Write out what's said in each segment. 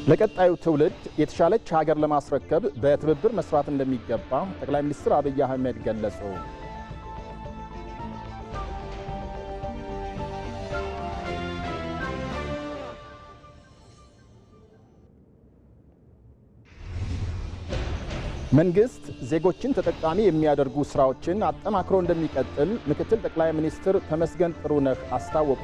ለቀጣዩ ትውልድ የተሻለች ሀገር ለማስረከብ በትብብር መስራት እንደሚገባ ጠቅላይ ሚኒስትር አብይ አህመድ ገለጹ። መንግስት ዜጎችን ተጠቃሚ የሚያደርጉ ስራዎችን አጠናክሮ እንደሚቀጥል ምክትል ጠቅላይ ሚኒስትር ተመስገን ጥሩነህ አስታወቁ።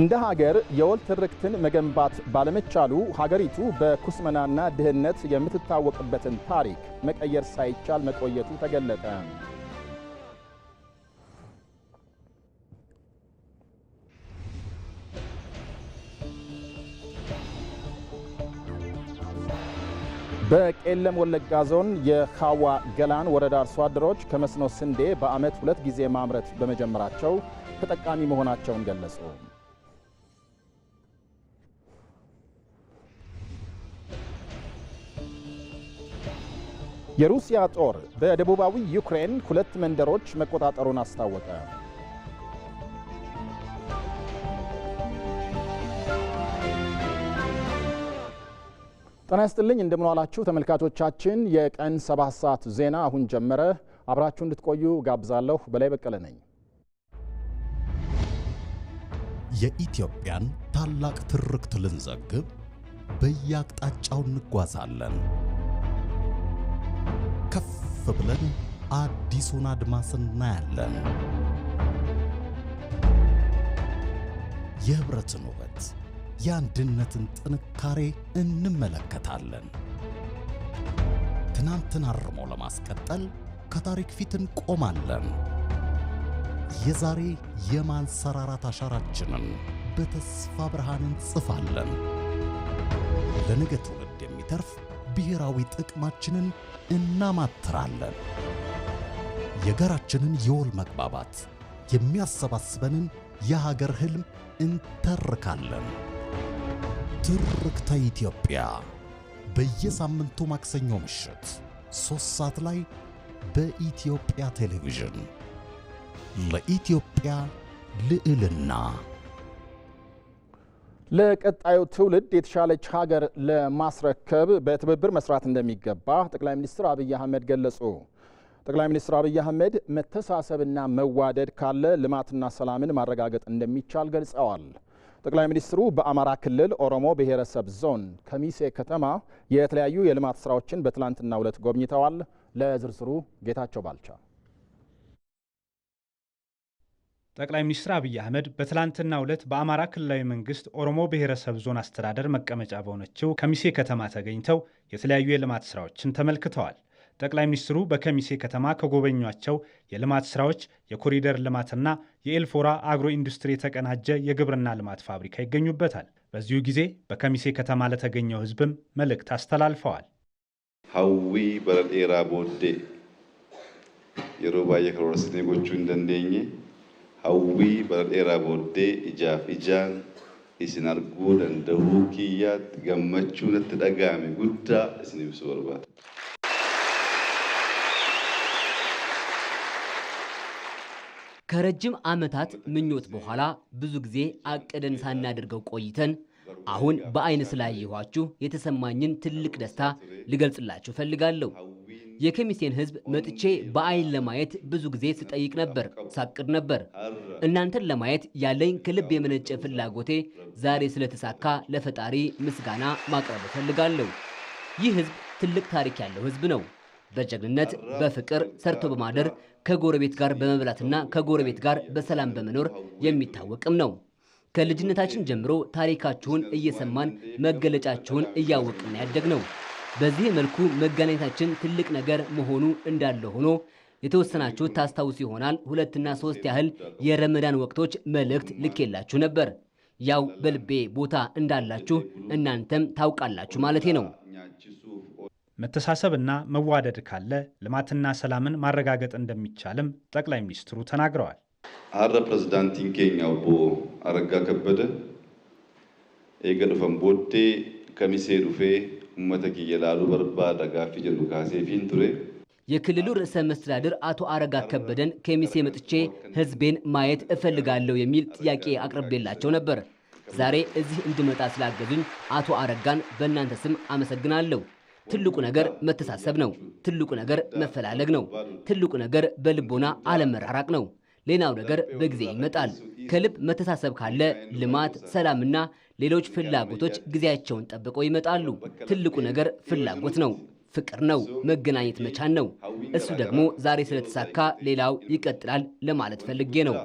እንደ ሀገር የወል ትርክትን መገንባት ባለመቻሉ ሀገሪቱ በኩስመናና ድህነት የምትታወቅበትን ታሪክ መቀየር ሳይቻል መቆየቱ ተገለጠ። በቄለም ወለጋ ዞን የካዋ ገላን ወረዳ አርሶ አደሮች ከመስኖ ስንዴ በዓመት 2 ጊዜ ማምረት በመጀመራቸው ተጠቃሚ መሆናቸውን ገለጹ። የሩሲያ ጦር በደቡባዊ ዩክሬን 2 መንደሮች መቆጣጠሩን አስታወቀ። ጤና ይስጥልኝ፣ እንደምን ዋላችሁ ተመልካቾቻችን። የቀን 7 ሰዓት ዜና አሁን ጀመረ። አብራችሁ እንድትቆዩ ጋብዛለሁ። በላይ በቀለ ነኝ። የኢትዮጵያን ታላቅ ትርክት ልንዘግብ በየአቅጣጫው እንጓዛለን። ከፍ ብለን አዲሱን አድማስ እናያለን። የህብረትን ውበት፣ የአንድነትን ጥንካሬ እንመለከታለን። ትናንትን አርሞ ለማስቀጠል ከታሪክ ፊት እንቆማለን። የዛሬ የማንሰራራት አሻራችንን በተስፋ ብርሃን እንጽፋለን። ለነገ ትውልድ የሚተርፍ ብሔራዊ ጥቅማችንን እናማትራለን። የጋራችንን የወል መግባባት የሚያሰባስበንን የሀገር ህልም እንተርካለን። ትርክተ ኢትዮጵያ በየሳምንቱ ማክሰኞ ምሽት 3 ሰዓት ላይ በኢትዮጵያ ቴሌቪዥን። ለኢትዮጵያ ልዕልና ለቀጣዩ ትውልድ የተሻለች ሀገር ለማስረከብ በትብብር መስራት እንደሚገባ ጠቅላይ ሚኒስትር አብይ አህመድ ገለጹ። ጠቅላይ ሚኒስትር አብይ አህመድ መተሳሰብና መዋደድ ካለ ልማትና ሰላምን ማረጋገጥ እንደሚቻል ገልጸዋል። ጠቅላይ ሚኒስትሩ በአማራ ክልል ኦሮሞ ብሔረሰብ ዞን ከሚሴ ከተማ የተለያዩ የልማት ስራዎችን በትላንትናው ዕለት ጎብኝተዋል። ለዝርዝሩ ጌታቸው ባልቻ። ጠቅላይ ሚኒስትር አብይ አህመድ በትላንትናው ዕለት በአማራ ክልላዊ መንግስት ኦሮሞ ብሔረሰብ ዞን አስተዳደር መቀመጫ በሆነችው ከሚሴ ከተማ ተገኝተው የተለያዩ የልማት ስራዎችን ተመልክተዋል። ጠቅላይ ሚኒስትሩ በከሚሴ ከተማ ከጎበኟቸው የልማት ስራዎች የኮሪደር ልማትና የኤልፎራ አግሮ ኢንዱስትሪ የተቀናጀ የግብርና ልማት ፋብሪካ ይገኙበታል። በዚሁ ጊዜ በከሚሴ ከተማ ለተገኘው ህዝብም መልእክት አስተላልፈዋል። ሀዊ በረዴራ ቦዴ የሮባየ ከሮስኔ ጎቹ እንደንደኝ ሀዊ በረዴራ ቦዴ ኢጃፍ ኢጃን isin arguu danda'uu kiyyaatti gammachuu natti dhaga'ame guddaa isin ibsu barbaada. ከረጅም ዓመታት ምኞት በኋላ ብዙ ጊዜ አቅደን ሳናደርገው ቆይተን አሁን በአይን ስላየኋችሁ የተሰማኝን ትልቅ ደስታ ልገልጽላችሁ ፈልጋለሁ። የከሚሴን ህዝብ መጥቼ በአይን ለማየት ብዙ ጊዜ ስጠይቅ ነበር፣ ሳቅድ ነበር። እናንተን ለማየት ያለኝ ከልብ የመነጨ ፍላጎቴ ዛሬ ስለተሳካ ለፈጣሪ ምስጋና ማቅረብ ፈልጋለሁ። ይህ ህዝብ ትልቅ ታሪክ ያለው ህዝብ ነው። በጀግንነት በፍቅር ሰርቶ በማደር ከጎረቤት ጋር በመብላትና ከጎረቤት ጋር በሰላም በመኖር የሚታወቅም ነው። ከልጅነታችን ጀምሮ ታሪካችሁን እየሰማን መገለጫችሁን እያወቅን ያደግነው። በዚህ መልኩ መገናኘታችን ትልቅ ነገር መሆኑ እንዳለ ሆኖ የተወሰናችሁ ታስታውሱ ይሆናል 2 እና 3 ያህል የረመዳን ወቅቶች መልእክት ልኬላችሁ ነበር። ያው በልቤ ቦታ እንዳላችሁ እናንተም ታውቃላችሁ ማለቴ ነው። መተሳሰብና መዋደድ ካለ ልማትና ሰላምን ማረጋገጥ እንደሚቻልም ጠቅላይ ሚኒስትሩ ተናግረዋል። አረ ፕሬዝዳንቲን ኬኛው ቦ አረጋ ከበደ ኤገድፈን ቦዴ ከሚሴ ዱፌ ኡመተ ኪየላሉ በርባዳ ጋፊ ጀሉ ካሴፊን ቱሬ የክልሉ ርዕሰ መስተዳድር አቶ አረጋ ከበደን ከሚሴ መጥቼ ህዝቤን ማየት እፈልጋለሁ የሚል ጥያቄ አቅርቤላቸው ነበር። ዛሬ እዚህ እንድመጣ ስላገዙኝ አቶ አረጋን በእናንተ ስም አመሰግናለሁ። ትልቁ ነገር መተሳሰብ ነው። ትልቁ ነገር መፈላለግ ነው። ትልቁ ነገር በልቦና አለመራራቅ ነው። ሌላው ነገር በጊዜ ይመጣል። ከልብ መተሳሰብ ካለ ልማት፣ ሰላምና ሌሎች ፍላጎቶች ጊዜያቸውን ጠብቀው ይመጣሉ። ትልቁ ነገር ፍላጎት ነው፣ ፍቅር ነው፣ መገናኘት መቻል ነው። እሱ ደግሞ ዛሬ ስለተሳካ ሌላው ይቀጥላል ለማለት ፈልጌ ነው።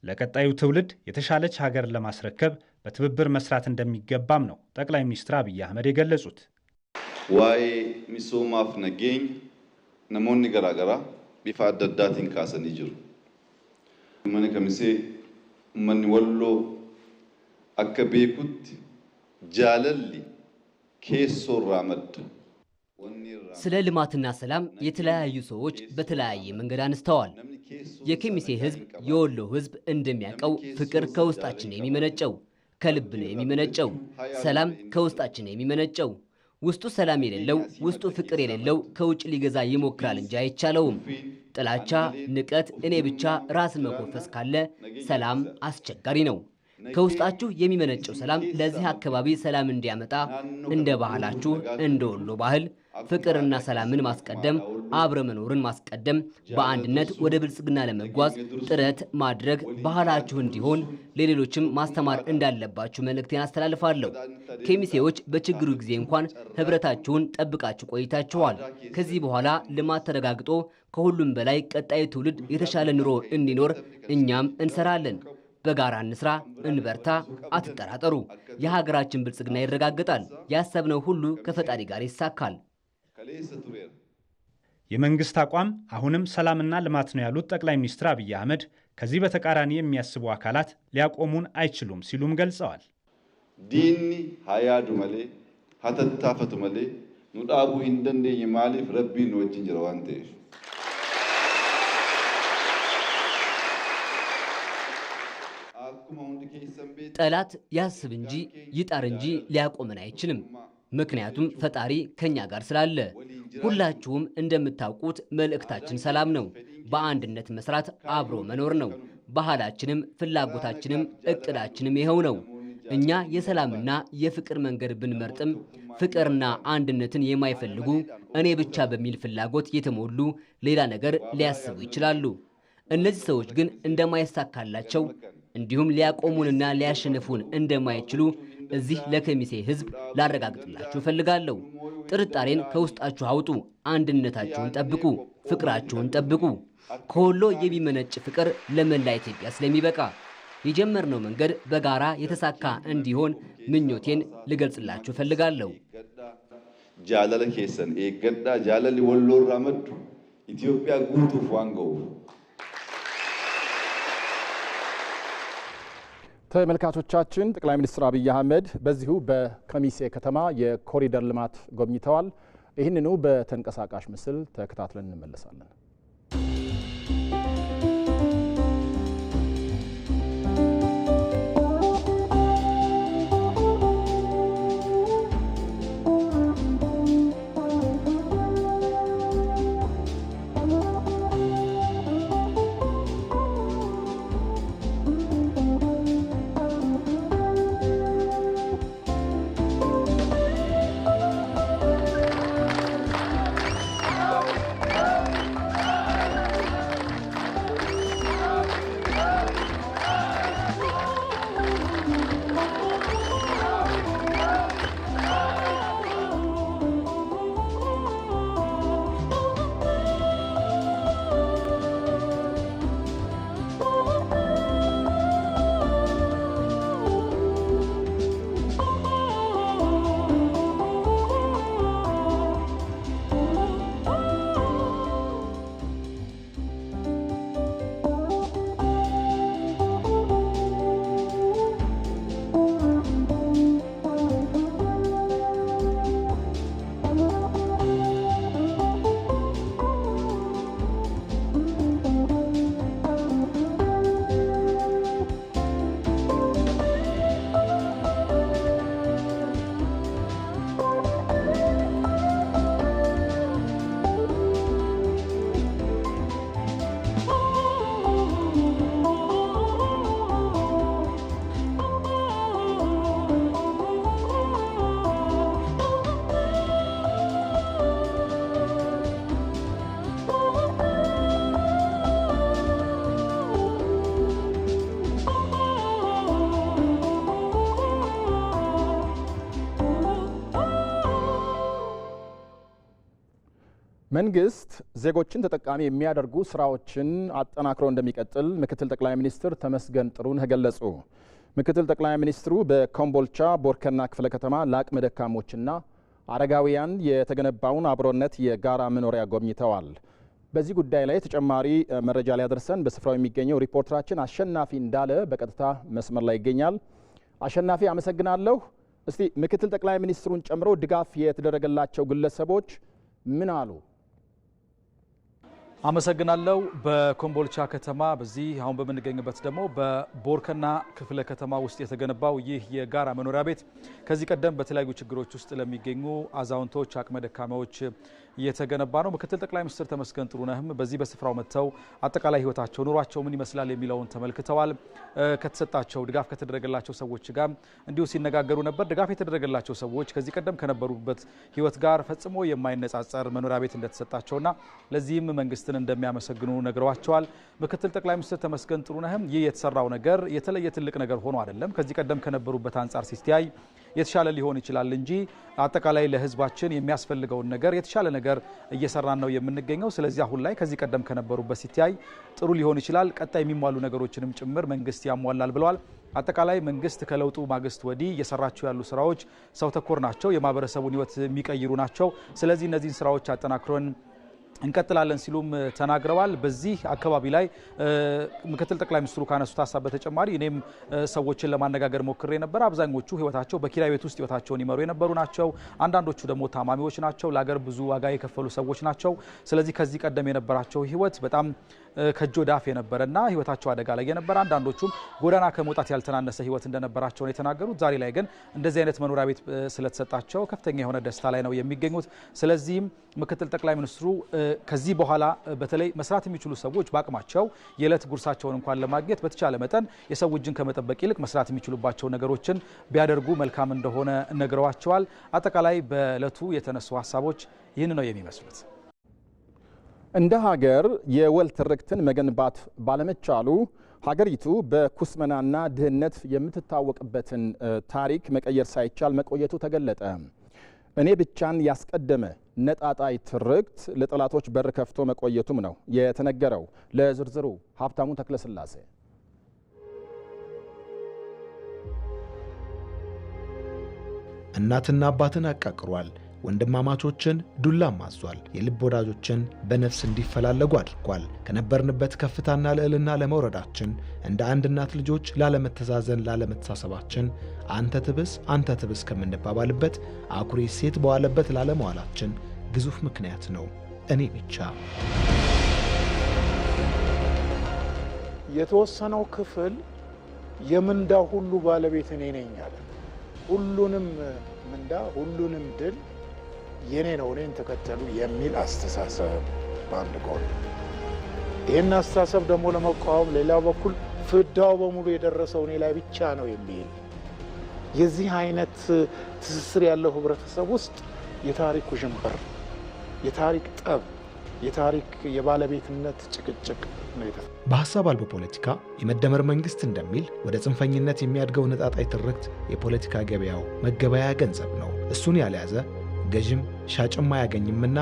ለቀጣዩ ትውልድ የተሻለች ሀገር ለማስረከብ በትብብር መስራት እንደሚገባም ነው ጠቅላይ ሚኒስትር አብይ አህመድ የገለጹት። ዋይ ሚሶማፍ ነገኝ ነሞኒ ገራገራ ቢፋ አዳዳቲን ካሰን ይጅሩ መነ ከሚሴ መን ወሎ አከቤኩት ጃለሊ ኬሶ ራመድ ስለ ልማትና ሰላም የተለያዩ ሰዎች በተለያየ መንገድ አነስተዋል። የኬሚሴ ህዝብ፣ የወሎ ህዝብ እንደሚያውቀው ፍቅር ከውስጣችን የሚመነጨው ከልብ ነው የሚመነጨው። ሰላም ከውስጣችን ነው የሚመነጨው። ውስጡ ሰላም የሌለው ውስጡ ፍቅር የሌለው ከውጭ ሊገዛ ይሞክራል እንጂ አይቻለውም። ጥላቻ፣ ንቀት፣ እኔ ብቻ ራስን መኮፈስ ካለ ሰላም አስቸጋሪ ነው። ከውስጣችሁ የሚመነጨው ሰላም ለዚህ አካባቢ ሰላም እንዲያመጣ እንደ ባህላችሁ እንደ ወሎ ባህል ፍቅርና ሰላምን ማስቀደም፣ አብረ መኖርን ማስቀደም፣ በአንድነት ወደ ብልጽግና ለመጓዝ ጥረት ማድረግ ባህላችሁ እንዲሆን ለሌሎችም ማስተማር እንዳለባችሁ መልእክቴን አስተላልፋለሁ። ኬሚሴዎች በችግሩ ጊዜ እንኳን ህብረታችሁን ጠብቃችሁ ቆይታችኋል። ከዚህ በኋላ ልማት ተረጋግጦ ከሁሉም በላይ ቀጣይ ትውልድ የተሻለ ኑሮ እንዲኖር እኛም እንሰራለን። በጋራ እንስራ፣ እንበርታ፣ አትጠራጠሩ። የሀገራችን ብልጽግና ይረጋገጣል። ያሰብነው ሁሉ ከፈጣሪ ጋር ይሳካል። የመንግስት አቋም አሁንም ሰላምና ልማት ነው ያሉት ጠቅላይ ሚኒስትር አብይ አህመድ ከዚህ በተቃራኒ የሚያስቡ አካላት ሊያቆሙን አይችሉም ሲሉም ገልጸዋል። ዲኒ ሀያዱ መሌ ሀተታፈቱ መሌ ኑዳቡ እንደንደኝ ማሊፍ ረቢ ወጅን ጅረዋንቴ ጠላት ያስብ እንጂ ይጣር እንጂ ሊያቆመን አይችልም። ምክንያቱም ፈጣሪ ከኛ ጋር ስላለ። ሁላችሁም እንደምታውቁት መልእክታችን ሰላም ነው። በአንድነት መስራት፣ አብሮ መኖር ነው። ባህላችንም ፍላጎታችንም እቅዳችንም ይኸው ነው። እኛ የሰላምና የፍቅር መንገድ ብንመርጥም ፍቅርና አንድነትን የማይፈልጉ እኔ ብቻ በሚል ፍላጎት የተሞሉ ሌላ ነገር ሊያስቡ ይችላሉ። እነዚህ ሰዎች ግን እንደማይሳካላቸው እንዲሁም ሊያቆሙንና ሊያሸንፉን እንደማይችሉ እዚህ ለኬሚሴ ህዝብ ላረጋግጥላችሁ እፈልጋለሁ። ጥርጣሬን ከውስጣችሁ አውጡ። አንድነታችሁን ጠብቁ። ፍቅራችሁን ጠብቁ። ከወሎ የሚመነጭ ፍቅር ለመላ ኢትዮጵያ ስለሚበቃ የጀመርነው መንገድ በጋራ የተሳካ እንዲሆን ምኞቴን ልገልጽላችሁ እፈልጋለሁ። ጃለለ ኬሰን ኤገዳ ጃለሊ ወሎ ራመዱ ኢትዮጵያ ጉቱ ፋንጎ። ተመልካቾቻችን ጠቅላይ ሚኒስትር አብይ አህመድ በዚሁ በኬሚሴ ከተማ የኮሪደር ልማት ጎብኝተዋል። ይህንኑ በተንቀሳቃሽ ምስል ተከታትለን እንመለሳለን። መንግስት ዜጎችን ተጠቃሚ የሚያደርጉ ስራዎችን አጠናክሮ እንደሚቀጥል ምክትል ጠቅላይ ሚኒስትር ተመስገን ጥሩነህ ገለጹ። ምክትል ጠቅላይ ሚኒስትሩ በኮምቦልቻ ቦርከና ክፍለ ከተማ ለአቅመ ደካሞችና አረጋውያን የተገነባውን አብሮነት የጋራ መኖሪያ ጎብኝተዋል። በዚህ ጉዳይ ላይ ተጨማሪ መረጃ ሊያደርሰን በስፍራው የሚገኘው ሪፖርተራችን አሸናፊ እንዳለ በቀጥታ መስመር ላይ ይገኛል። አሸናፊ አመሰግናለሁ። እስቲ ምክትል ጠቅላይ ሚኒስትሩን ጨምሮ ድጋፍ የተደረገላቸው ግለሰቦች ምን አሉ? አመሰግናለሁ። በኮምቦልቻ ከተማ በዚህ አሁን በምንገኝበት ደግሞ በቦርከና ክፍለ ከተማ ውስጥ የተገነባው ይህ የጋራ መኖሪያ ቤት ከዚህ ቀደም በተለያዩ ችግሮች ውስጥ ለሚገኙ አዛውንቶች፣ አቅመ ደካማዎች የተገነባ ነው። ምክትል ጠቅላይ ሚኒስትር ተመስገን ጥሩነህም በዚህ በስፍራው መጥተው አጠቃላይ ህይወታቸው፣ ኑሯቸው ምን ይመስላል የሚለውን ተመልክተዋል። ከተሰጣቸው ድጋፍ ከተደረገላቸው ሰዎች ጋር እንዲሁ ሲነጋገሩ ነበር። ድጋፍ የተደረገላቸው ሰዎች ከዚህ ቀደም ከነበሩበት ህይወት ጋር ፈጽሞ የማይነጻጸር መኖሪያ ቤት እንደተሰጣቸውና ለዚህም መንግስትን እንደሚያመሰግኑ ነግረዋቸዋል። ምክትል ጠቅላይ ሚኒስትር ተመስገን ጥሩነህም ይህ የተሰራው ነገር የተለየ ትልቅ ነገር ሆኖ አይደለም፣ ከዚህ ቀደም ከነበሩበት አንጻር ሲስተያይ የተሻለ ሊሆን ይችላል እንጂ አጠቃላይ ለህዝባችን የሚያስፈልገውን ነገር የተሻለ ነገር እየሰራን ነው የምንገኘው። ስለዚህ አሁን ላይ ከዚህ ቀደም ከነበሩበት ሲታይ ጥሩ ሊሆን ይችላል፣ ቀጣይ የሚሟሉ ነገሮችንም ጭምር መንግስት ያሟላል ብለዋል። አጠቃላይ መንግስት ከለውጡ ማግስት ወዲህ እየሰራቸው ያሉ ስራዎች ሰው ተኮር ናቸው፣ የማህበረሰቡን ህይወት የሚቀይሩ ናቸው። ስለዚህ እነዚህን ስራዎች አጠናክረን እንቀጥላለን ሲሉም ተናግረዋል። በዚህ አካባቢ ላይ ምክትል ጠቅላይ ሚኒስትሩ ካነሱት ሀሳብ በተጨማሪ እኔም ሰዎችን ለማነጋገር ሞክሬ ነበር። አብዛኞቹ ህይወታቸው በኪራይ ቤት ውስጥ ህይወታቸውን ይመሩ የነበሩ ናቸው። አንዳንዶቹ ደግሞ ታማሚዎች ናቸው። ለሀገር ብዙ ዋጋ የከፈሉ ሰዎች ናቸው። ስለዚህ ከዚህ ቀደም የነበራቸው ህይወት በጣም ከእጅ ወደ አፍ የነበረና ህይወታቸው አደጋ ላይ የነበረ፣ አንዳንዶቹም ጎዳና ከመውጣት ያልተናነሰ ህይወት እንደነበራቸው ነው የተናገሩት። ዛሬ ላይ ግን እንደዚህ አይነት መኖሪያ ቤት ስለተሰጣቸው ከፍተኛ የሆነ ደስታ ላይ ነው የሚገኙት። ስለዚህም ምክትል ጠቅላይ ሚኒስትሩ ከዚህ በኋላ በተለይ መስራት የሚችሉ ሰዎች በአቅማቸው የዕለት ጉርሳቸውን እንኳን ለማግኘት በተቻለ መጠን የሰው እጅን ከመጠበቅ ይልቅ መስራት የሚችሉባቸው ነገሮችን ቢያደርጉ መልካም እንደሆነ ነግረዋቸዋል። አጠቃላይ በዕለቱ የተነሱ ሀሳቦች ይህን ነው የሚመስሉት። እንደ ሀገር የወል ትርክትን መገንባት ባለመቻሉ ሀገሪቱ በኩስመናና ድህነት የምትታወቅበትን ታሪክ መቀየር ሳይቻል መቆየቱ ተገለጠ። እኔ ብቻን ያስቀደመ ነጣጣይ ትርክት ለጠላቶች በር ከፍቶ መቆየቱም ነው የተነገረው። ለዝርዝሩ ሀብታሙ ተክለስላሴ። እናትና አባትን አቃቅሯል። ወንድማማቾችን ዱላም አዟል። የልብ ወዳጆችን በነፍስ እንዲፈላለጉ አድርጓል። ከነበርንበት ከፍታና ልዕልና ለመውረዳችን እንደ አንድ እናት ልጆች ላለመተዛዘን፣ ላለመተሳሰባችን አንተ ትብስ ከምንባባልበት አኩሪ ሴት በዋለበት ላለመዋላችን ግዙፍ ምክንያት ነው እኔ ብቻ። የተወሰነው ክፍል የምንዳው ሁሉ ባለቤት እኔ ነኝ አለ። ሁሉንም ምንዳ፣ ሁሉንም ድል የኔ ነው፣ እኔን ተከተሉ የሚል አስተሳሰብ በአንድ ጎን፣ ይህን አስተሳሰብ ደግሞ ለመቃወም ሌላ በኩል ፍዳው በሙሉ የደረሰው እኔ ላይ ብቻ ነው የሚል የዚህ አይነት ትስስር ያለው ህብረተሰብ ውስጥ የታሪክ ውዥንብር፣ የታሪክ ጠብ፣ የታሪክ የባለቤትነት ጭቅጭቅ ነው። በሐሳብ አልቦ ፖለቲካ የመደመር መንግስት እንደሚል ወደ ጽንፈኝነት የሚያድገው ነጣጣይ ትርክት የፖለቲካ ገበያው መገበያያ ገንዘብ ነው። እሱን ያልያዘ ገዥም ሻጭም አያገኝምና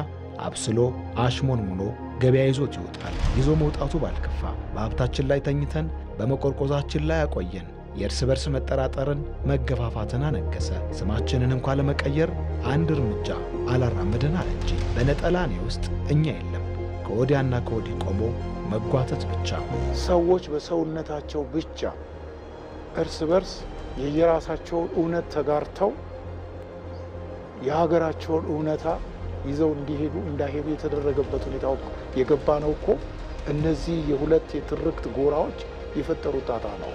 አብስሎ አሽሞንሙኖ ገበያ ይዞት ይወጣል። ይዞ መውጣቱ ባልከፋ በሀብታችን ላይ ተኝተን በመቆርቆዛችን ላይ ያቆየን። የእርስ በርስ መጠራጠርን፣ መገፋፋትን አነገሰ። ስማችንን እንኳን ለመቀየር አንድ እርምጃ አላራመደን አለ እንጂ በነጠላ እኔ ውስጥ እኛ የለም። ከወዲያና ከወዲህ ቆሞ መጓተት ብቻ። ሰዎች በሰውነታቸው ብቻ እርስ በርስ የየራሳቸውን እውነት ተጋርተው የሀገራቸውን እውነታ ይዘው እንዳይሄዱ የተደረገበት ሁኔታ የገባ ነው እኮ። እነዚህ የሁለት የትርክት ጎራዎች የፈጠሩት ጣጣ ነው።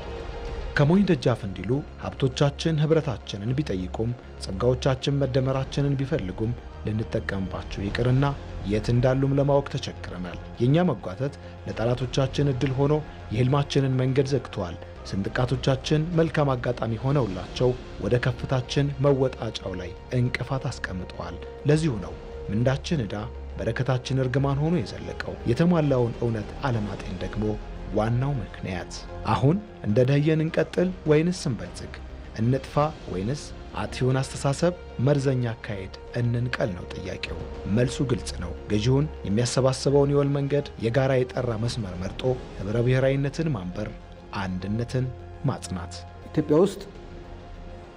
ከሞኝ ደጃፍ እንዲሉ ሀብቶቻችን ህብረታችንን ቢጠይቁም፣ ጸጋዎቻችን መደመራችንን ቢፈልጉም ልንጠቀምባቸው ይቅርና የት እንዳሉም ለማወቅ ተቸግረናል። የኛ መጓተት ለጠላቶቻችን እድል ሆኖ የህልማችንን መንገድ ዘግቷል። ስንጥቃቶቻችን መልካም አጋጣሚ ሆነውላቸው ወደ ከፍታችን መወጣጫው ላይ እንቅፋት አስቀምጠዋል። ለዚሁ ነው ምንዳችን ዕዳ፣ በረከታችን እርግማን ሆኖ የዘለቀው። የተሟላውን እውነት አለማጤን ደግሞ ዋናው ምክንያት። አሁን እንደ ደህየን እንቀጥል ወይንስ እንበልጽግ? እንጥፋ ወይንስ አጥፊውን አስተሳሰብ፣ መርዘኛ አካሄድ እንንቀል ነው ጥያቄው። መልሱ ግልጽ ነው። ገዢውን የሚያሰባስበውን የወል መንገድ የጋራ የጠራ መስመር መርጦ ህብረ ብሔራዊነትን ማንበር፣ አንድነትን ማጽናት። ኢትዮጵያ ውስጥ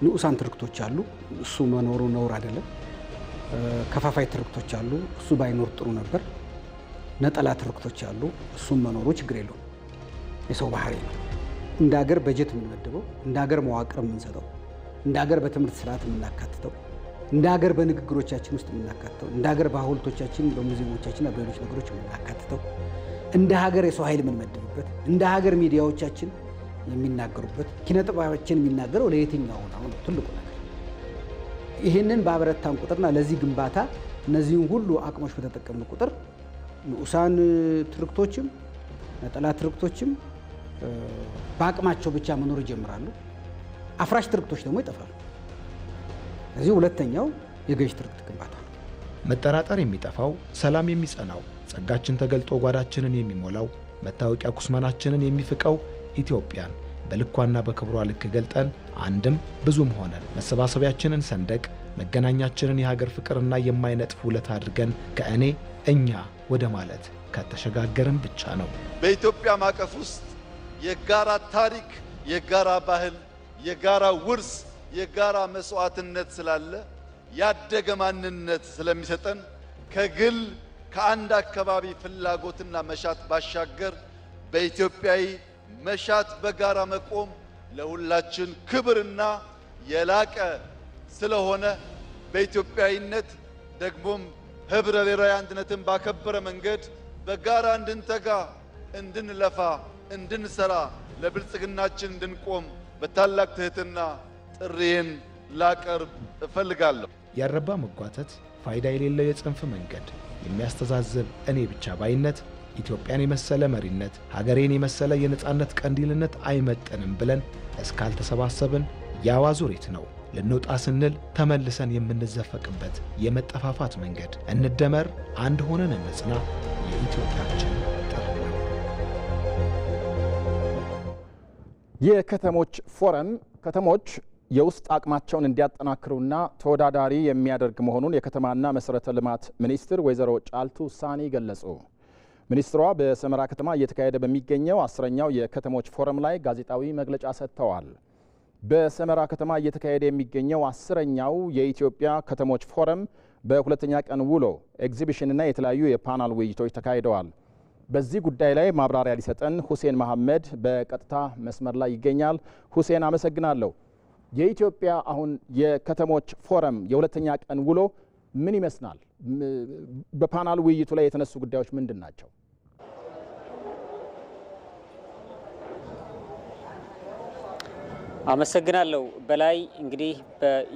ንዑሳን ትርክቶች አሉ። እሱ መኖሩ ነውር አይደለም። ከፋፋይ ትርክቶች አሉ። እሱ ባይኖር ጥሩ ነበር። ነጠላ ትርክቶች አሉ። እሱም መኖሩ ችግር የለውም። የሰው ባህሪ ነው። እንደ ሀገር በጀት የምንመድበው፣ እንደ ሀገር መዋቅር የምንሰጠው፣ እንደ ሀገር በትምህርት ስርዓት የምናካትተው፣ እንደ ሀገር በንግግሮቻችን ውስጥ የምናካትተው፣ እንደ ሀገር በሐውልቶቻችን፣ በሙዚየሞቻችንና በሌሎች ነገሮች የምናካትተው፣ እንደ ሀገር የሰው ኃይል የምንመድብበት፣ እንደ ሀገር ሚዲያዎቻችን የሚናገሩበት፣ ኪነ ጥበባችን የሚናገረው ለየትኛው ነው ትልቁ ነገር። ይህንን ባበረታን ቁጥርና ለዚህ ግንባታ እነዚህን ሁሉ አቅሞች በተጠቀምን ቁጥር ንዑሳን ትርክቶችም ነጠላ ትርክቶችም በአቅማቸው ብቻ መኖር ይጀምራሉ። አፍራሽ ትርክቶች ደግሞ ይጠፋሉ። እዚህ ሁለተኛው የገዥ ትርክት ግንባታ ነው። መጠራጠር የሚጠፋው፣ ሰላም የሚጸናው፣ ጸጋችን ተገልጦ ጓዳችንን የሚሞላው፣ መታወቂያ ኩስማናችንን የሚፍቀው ኢትዮጵያን በልኳና በክብሯ ልክ ገልጠን አንድም ብዙም ሆነን መሰባሰቢያችንን ሰንደቅ መገናኛችንን የሀገር ፍቅርና የማይነጥፍ ውለት አድርገን ከእኔ እኛ ወደ ማለት ከተሸጋገርን ብቻ ነው። በኢትዮጵያ ማዕቀፍ ውስጥ የጋራ ታሪክ፣ የጋራ ባህል፣ የጋራ ውርስ፣ የጋራ መስዋዕትነት ስላለ ያደገ ማንነት ስለሚሰጠን ከግል ከአንድ አካባቢ ፍላጎትና መሻት ባሻገር በኢትዮጵያዊ መሻት በጋራ መቆም ለሁላችን ክብርና የላቀ ስለሆነ በኢትዮጵያዊነት ደግሞም ህብረ ብሔራዊ አንድነትን ባከበረ መንገድ በጋራ እንድንተጋ፣ እንድንለፋ፣ እንድንሰራ፣ ለብልጽግናችን እንድንቆም በታላቅ ትህትና ጥሪዬን ላቀርብ እፈልጋለሁ። ያረባ መጓተት፣ ፋይዳ የሌለው የጽንፍ መንገድ፣ የሚያስተዛዝብ እኔ ብቻ ባይነት፣ ኢትዮጵያን የመሰለ መሪነት፣ ሀገሬን የመሰለ የነጻነት ቀንዲልነት አይመጥንም ብለን እስካልተሰባሰብን ያው አዙሪት ነው። ልንወጣ ስንል ተመልሰን የምንዘፈቅበት የመጠፋፋት መንገድ። እንደመር፣ አንድ ሆነን እንጽና የኢትዮጵያችን ጥሪ ነው። የከተሞች ፎረም ከተሞች የውስጥ አቅማቸውን እንዲያጠናክሩና ተወዳዳሪ የሚያደርግ መሆኑን የከተማና መሠረተ ልማት ሚኒስትር ወይዘሮ ጫልቱ ሳኒ ገለጹ። ሚኒስትሯ በሰመራ ከተማ እየተካሄደ በሚገኘው 10ኛው የከተሞች ፎረም ላይ ጋዜጣዊ መግለጫ ሰጥተዋል። በሰመራ ከተማ እየተካሄደ የሚገኘው 10ኛው የኢትዮጵያ ከተሞች ፎረም በሁለተኛ ቀን ውሎ ኤግዚቢሽንና የተለያዩ የፓናል ውይይቶች ተካሂደዋል። በዚህ ጉዳይ ላይ ማብራሪያ ሊሰጠን ሁሴን መሐመድ በቀጥታ መስመር ላይ ይገኛል። ሁሴን አመሰግናለሁ። የኢትዮጵያ አሁን የከተሞች ፎረም የሁለተኛ ቀን ውሎ ምን ይመስላል? በፓናል ውይይቱ ላይ የተነሱ ጉዳዮች ምንድን ናቸው? አመሰግናለሁ በላይ። እንግዲህ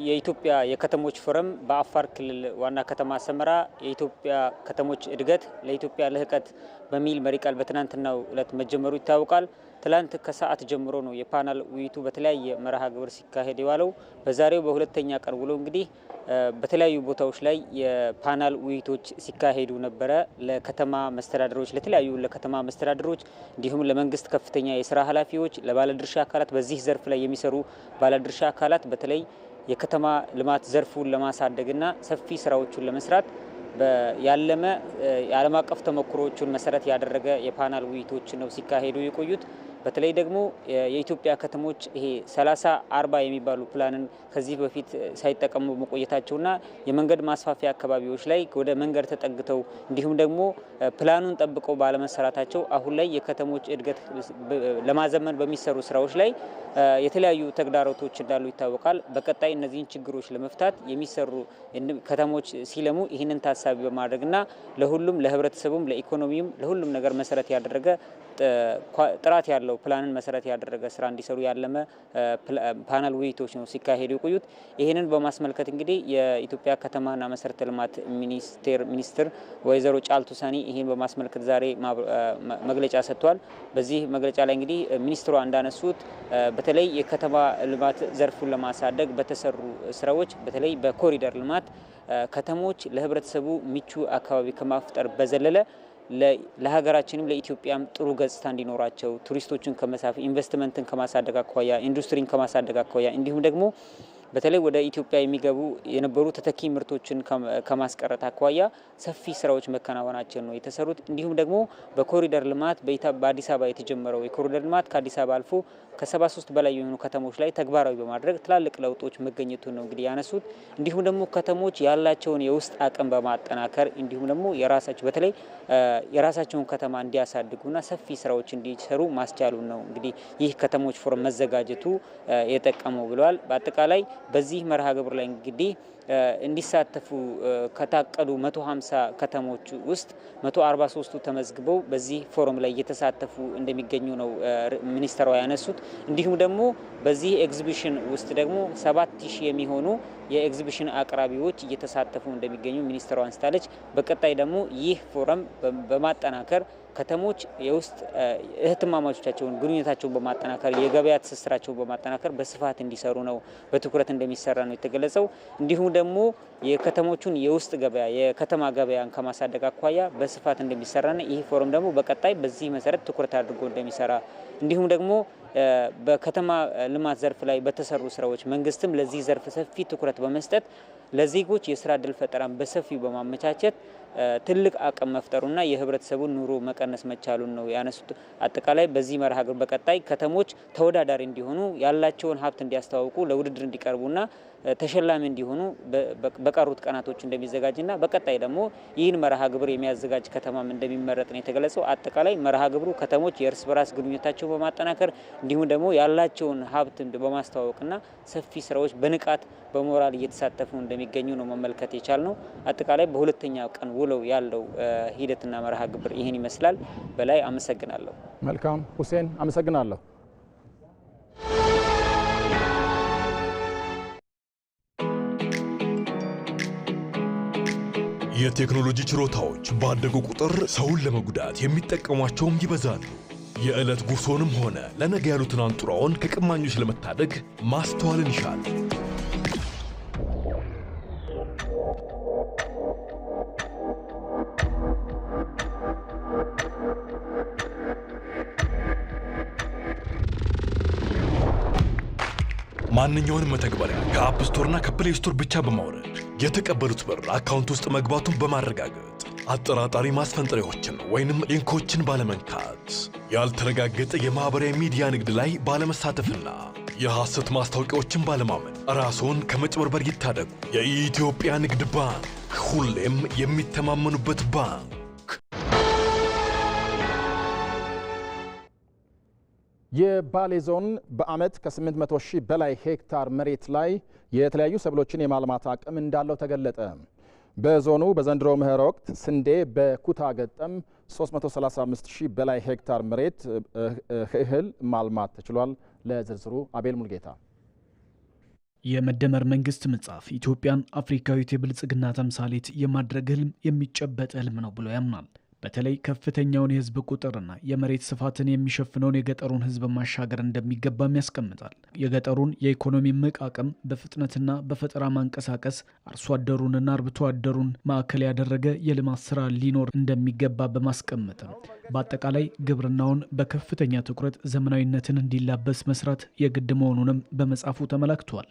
የኢትዮጵያ የከተሞች ፎረም በአፋር ክልል ዋና ከተማ ሰመራ የኢትዮጵያ ከተሞች እድገት ለኢትዮጵያ ልህቀት በሚል መሪ ቃል በትናንትናው ዕለት መጀመሩ ይታወቃል። ትላንት ከሰዓት ጀምሮ ነው የፓናል ውይይቱ በተለያየ መርሃ ግብር ሲካሄድ የዋለው። በዛሬው በሁለተኛ ቀን ውሎ እንግዲህ በተለያዩ ቦታዎች ላይ የፓናል ውይይቶች ሲካሄዱ ነበረ። ለከተማ መስተዳድሮች፣ ለተለያዩ ለከተማ መስተዳድሮች እንዲሁም ለመንግስት ከፍተኛ የስራ ኃላፊዎች፣ ለባለድርሻ አካላት፣ በዚህ ዘርፍ ላይ የሚሰሩ ባለድርሻ አካላት በተለይ የከተማ ልማት ዘርፉን ለማሳደግና ሰፊ ስራዎችን ለመስራት ያለመ የዓለም አቀፍ ተሞክሮዎችን መሰረት ያደረገ የፓናል ውይይቶች ነው ሲካሄዱ የቆዩት። በተለይ ደግሞ የኢትዮጵያ ከተሞች ይሄ 30-40 የሚባሉ ፕላንን ከዚህ በፊት ሳይጠቀሙ መቆየታቸውና የመንገድ ማስፋፊያ አካባቢዎች ላይ ወደ መንገድ ተጠግተው እንዲሁም ደግሞ ፕላኑን ጠብቀው ባለመሰራታቸው አሁን ላይ የከተሞች እድገት ለማዘመን በሚሰሩ ስራዎች ላይ የተለያዩ ተግዳሮቶች እንዳሉ ይታወቃል። በቀጣይ እነዚህን ችግሮች ለመፍታት የሚሰሩ ከተሞች ሲለሙ ይህንን ታሳቢ በማድረግና ለሁሉም ለህብረተሰቡም፣ ለኢኮኖሚም፣ ለሁሉም ነገር መሰረት ያደረገ ጥራት ያለው ፕላንን መሰረት ያደረገ ስራ እንዲሰሩ ያለመ ፓናል ውይይቶች ነው ሲካሄዱ የቆዩት። ይህንን በማስመልከት እንግዲህ የኢትዮጵያ ከተማና መሰረተ ልማት ሚኒስትር ወይዘሮ ጫልቱ ሳኒ ይህን በማስመልከት ዛሬ መግለጫ ሰጥቷል። በዚህ መግለጫ ላይ እንግዲህ ሚኒስትሯ እንዳነሱት በተለይ የከተማ ልማት ዘርፉን ለማሳደግ በተሰሩ ስራዎች በተለይ በኮሪደር ልማት ከተሞች ለህብረተሰቡ ምቹ አካባቢ ከማፍጠር በዘለለ ለሀገራችንም ለኢትዮጵያም ጥሩ ገጽታ እንዲኖራቸው ቱሪስቶችን ከመሳብ ኢንቨስትመንትን ከማሳደግ አኳያ ኢንዱስትሪን ከማሳደግ አኳያ እንዲሁም ደግሞ በተለይ ወደ ኢትዮጵያ የሚገቡ የነበሩ ተተኪ ምርቶችን ከማስቀረት አኳያ ሰፊ ስራዎች መከናወናቸው ነው የተሰሩት። እንዲሁም ደግሞ በኮሪደር ልማት በአዲስ አበባ የተጀመረው የኮሪደር ልማት ከአዲስ አበባ አልፎ ከ73 በላይ የሆኑ ከተሞች ላይ ተግባራዊ በማድረግ ትላልቅ ለውጦች መገኘቱን ነው እንግዲህ ያነሱት። እንዲሁም ደግሞ ከተሞች ያላቸውን የውስጥ አቅም በማጠናከር እንዲሁም ደግሞ በተለይ የራሳቸውን ከተማ እንዲያሳድጉና ሰፊ ስራዎች እንዲሰሩ ማስቻሉን ነው እንግዲህ ይህ ከተሞች ፎረም መዘጋጀቱ የጠቀመው ብለዋል። በአጠቃላይ በዚህ መርሃ ግብር ላይ እንግዲህ እንዲሳተፉ ከታቀዱ 150 ከተሞች ውስጥ 143ቱ ተመዝግበው በዚህ ፎረም ላይ እየተሳተፉ እንደሚገኙ ነው ሚኒስትሯ ያነሱት። እንዲሁም ደግሞ በዚህ ኤግዚቢሽን ውስጥ ደግሞ 7000 የሚሆኑ የኤግዚቢሽን አቅራቢዎች እየተሳተፉ እንደሚገኙ ሚኒስትሯ አንስታለች። በቀጣይ ደግሞ ይህ ፎረም በማጠናከር ከተሞች የውስጥ እህትማማቾቻቸውን ግንኙነታቸውን በማጠናከር የገበያ ትስስራቸውን በማጠናከር በስፋት እንዲሰሩ ነው በትኩረት እንደሚሰራ ነው የተገለጸው። እንዲሁም ደግሞ የከተሞቹን የውስጥ ገበያ የከተማ ገበያን ከማሳደግ አኳያ በስፋት እንደሚሰራና ይህ ፎረም ደግሞ በቀጣይ በዚህ መሰረት ትኩረት አድርጎ እንደሚሰራ እንዲሁም ደግሞ በከተማ ልማት ዘርፍ ላይ በተሰሩ ስራዎች መንግስትም ለዚህ ዘርፍ ሰፊ ትኩረት በመስጠት ለዜጎች የስራ ዕድል ፈጠራን በሰፊው በማመቻቸት ትልቅ አቅም መፍጠሩና የህብረተሰቡን ኑሮ መቀነስ መቻሉን ነው ያነሱት። አጠቃላይ በዚህ መርሃ ግብር በቀጣይ ከተሞች ተወዳዳሪ እንዲሆኑ ያላቸውን ሀብት እንዲያስተዋውቁ ለውድድር እንዲቀርቡና ተሸላሚ እንዲሆኑ በቀሩት ቀናቶች እንደሚዘጋጅና በቀጣይ ደግሞ ይህን መርሃ ግብር የሚያዘጋጅ ከተማም እንደሚመረጥ ነው የተገለጸው። አጠቃላይ መርሃ ግብሩ ከተሞች የእርስ በራስ ግንኙነታቸውን በማጠናከር እንዲሁም ደግሞ ያላቸውን ሀብት በማስተዋወቅና ሰፊ ስራዎች በንቃት በሞራል እየተሳተፉ እንደሚገኙ ነው መመልከት የቻልነው። አጠቃላይ በሁለተኛው ቀን ውለው ያለው ሂደትና መርሃ ግብር ይህን ይመስላል። በላይ አመሰግናለሁ። መልካም ሁሴን፣ አመሰግናለሁ። የቴክኖሎጂ ችሮታዎች ባደጉ ቁጥር ሰውን ለመጉዳት የሚጠቀሟቸውም ይበዛሉ። የዕለት ጉርሶንም ሆነ ለነገ ያሉትን አንጡራውን ከቀማኞች ለመታደግ ማስተዋልን ይሻል። ማንኛውንም መተግበሪያ ከአፕ ስቶርና ከፕሌይ ስቶር ብቻ በማውረድ የተቀበሉት ብር አካውንት ውስጥ መግባቱን በማረጋገጥ አጠራጣሪ ማስፈንጠሪያዎችን ወይንም ሊንኮችን ባለመንካት ያልተረጋገጠ የማህበራዊ ሚዲያ ንግድ ላይ ባለመሳተፍና የሐሰት ማስታወቂያዎችን ባለማመን ራስዎን ከመጭበርበር ይታደጉ። የኢትዮጵያ ንግድ ባንክ ሁሌም የሚተማመኑበት ባንክ። የባሌ ዞን በዓመት ከ800 ሺህ በላይ ሄክታር መሬት ላይ የተለያዩ ሰብሎችን የማልማት አቅም እንዳለው ተገለጠ። በዞኑ በዘንድሮ መኸር ወቅት ስንዴ በኩታ ገጠም 335 ሺህ በላይ ሄክታር መሬት እህል ማልማት ተችሏል። ለዝርዝሩ አቤል ሙልጌታ። የመደመር መንግስት መጽሐፍ ኢትዮጵያን አፍሪካዊት የብልጽግና ተምሳሌት የማድረግ ህልም የሚጨበጥ ህልም ነው ብሎ ያምናል። በተለይ ከፍተኛውን የህዝብ ቁጥርና የመሬት ስፋትን የሚሸፍነውን የገጠሩን ህዝብ ማሻገር እንደሚገባም ያስቀምጣል። የገጠሩን የኢኮኖሚ እምቅ አቅም በፍጥነትና በፈጠራ ማንቀሳቀስ አርሶ አደሩንና አርብቶ አደሩን ማዕከል ያደረገ የልማት ስራ ሊኖር እንደሚገባ በማስቀመጥም በአጠቃላይ ግብርናውን በከፍተኛ ትኩረት ዘመናዊነትን እንዲላበስ መስራት የግድ መሆኑንም በመጽሐፉ ተመላክቷል።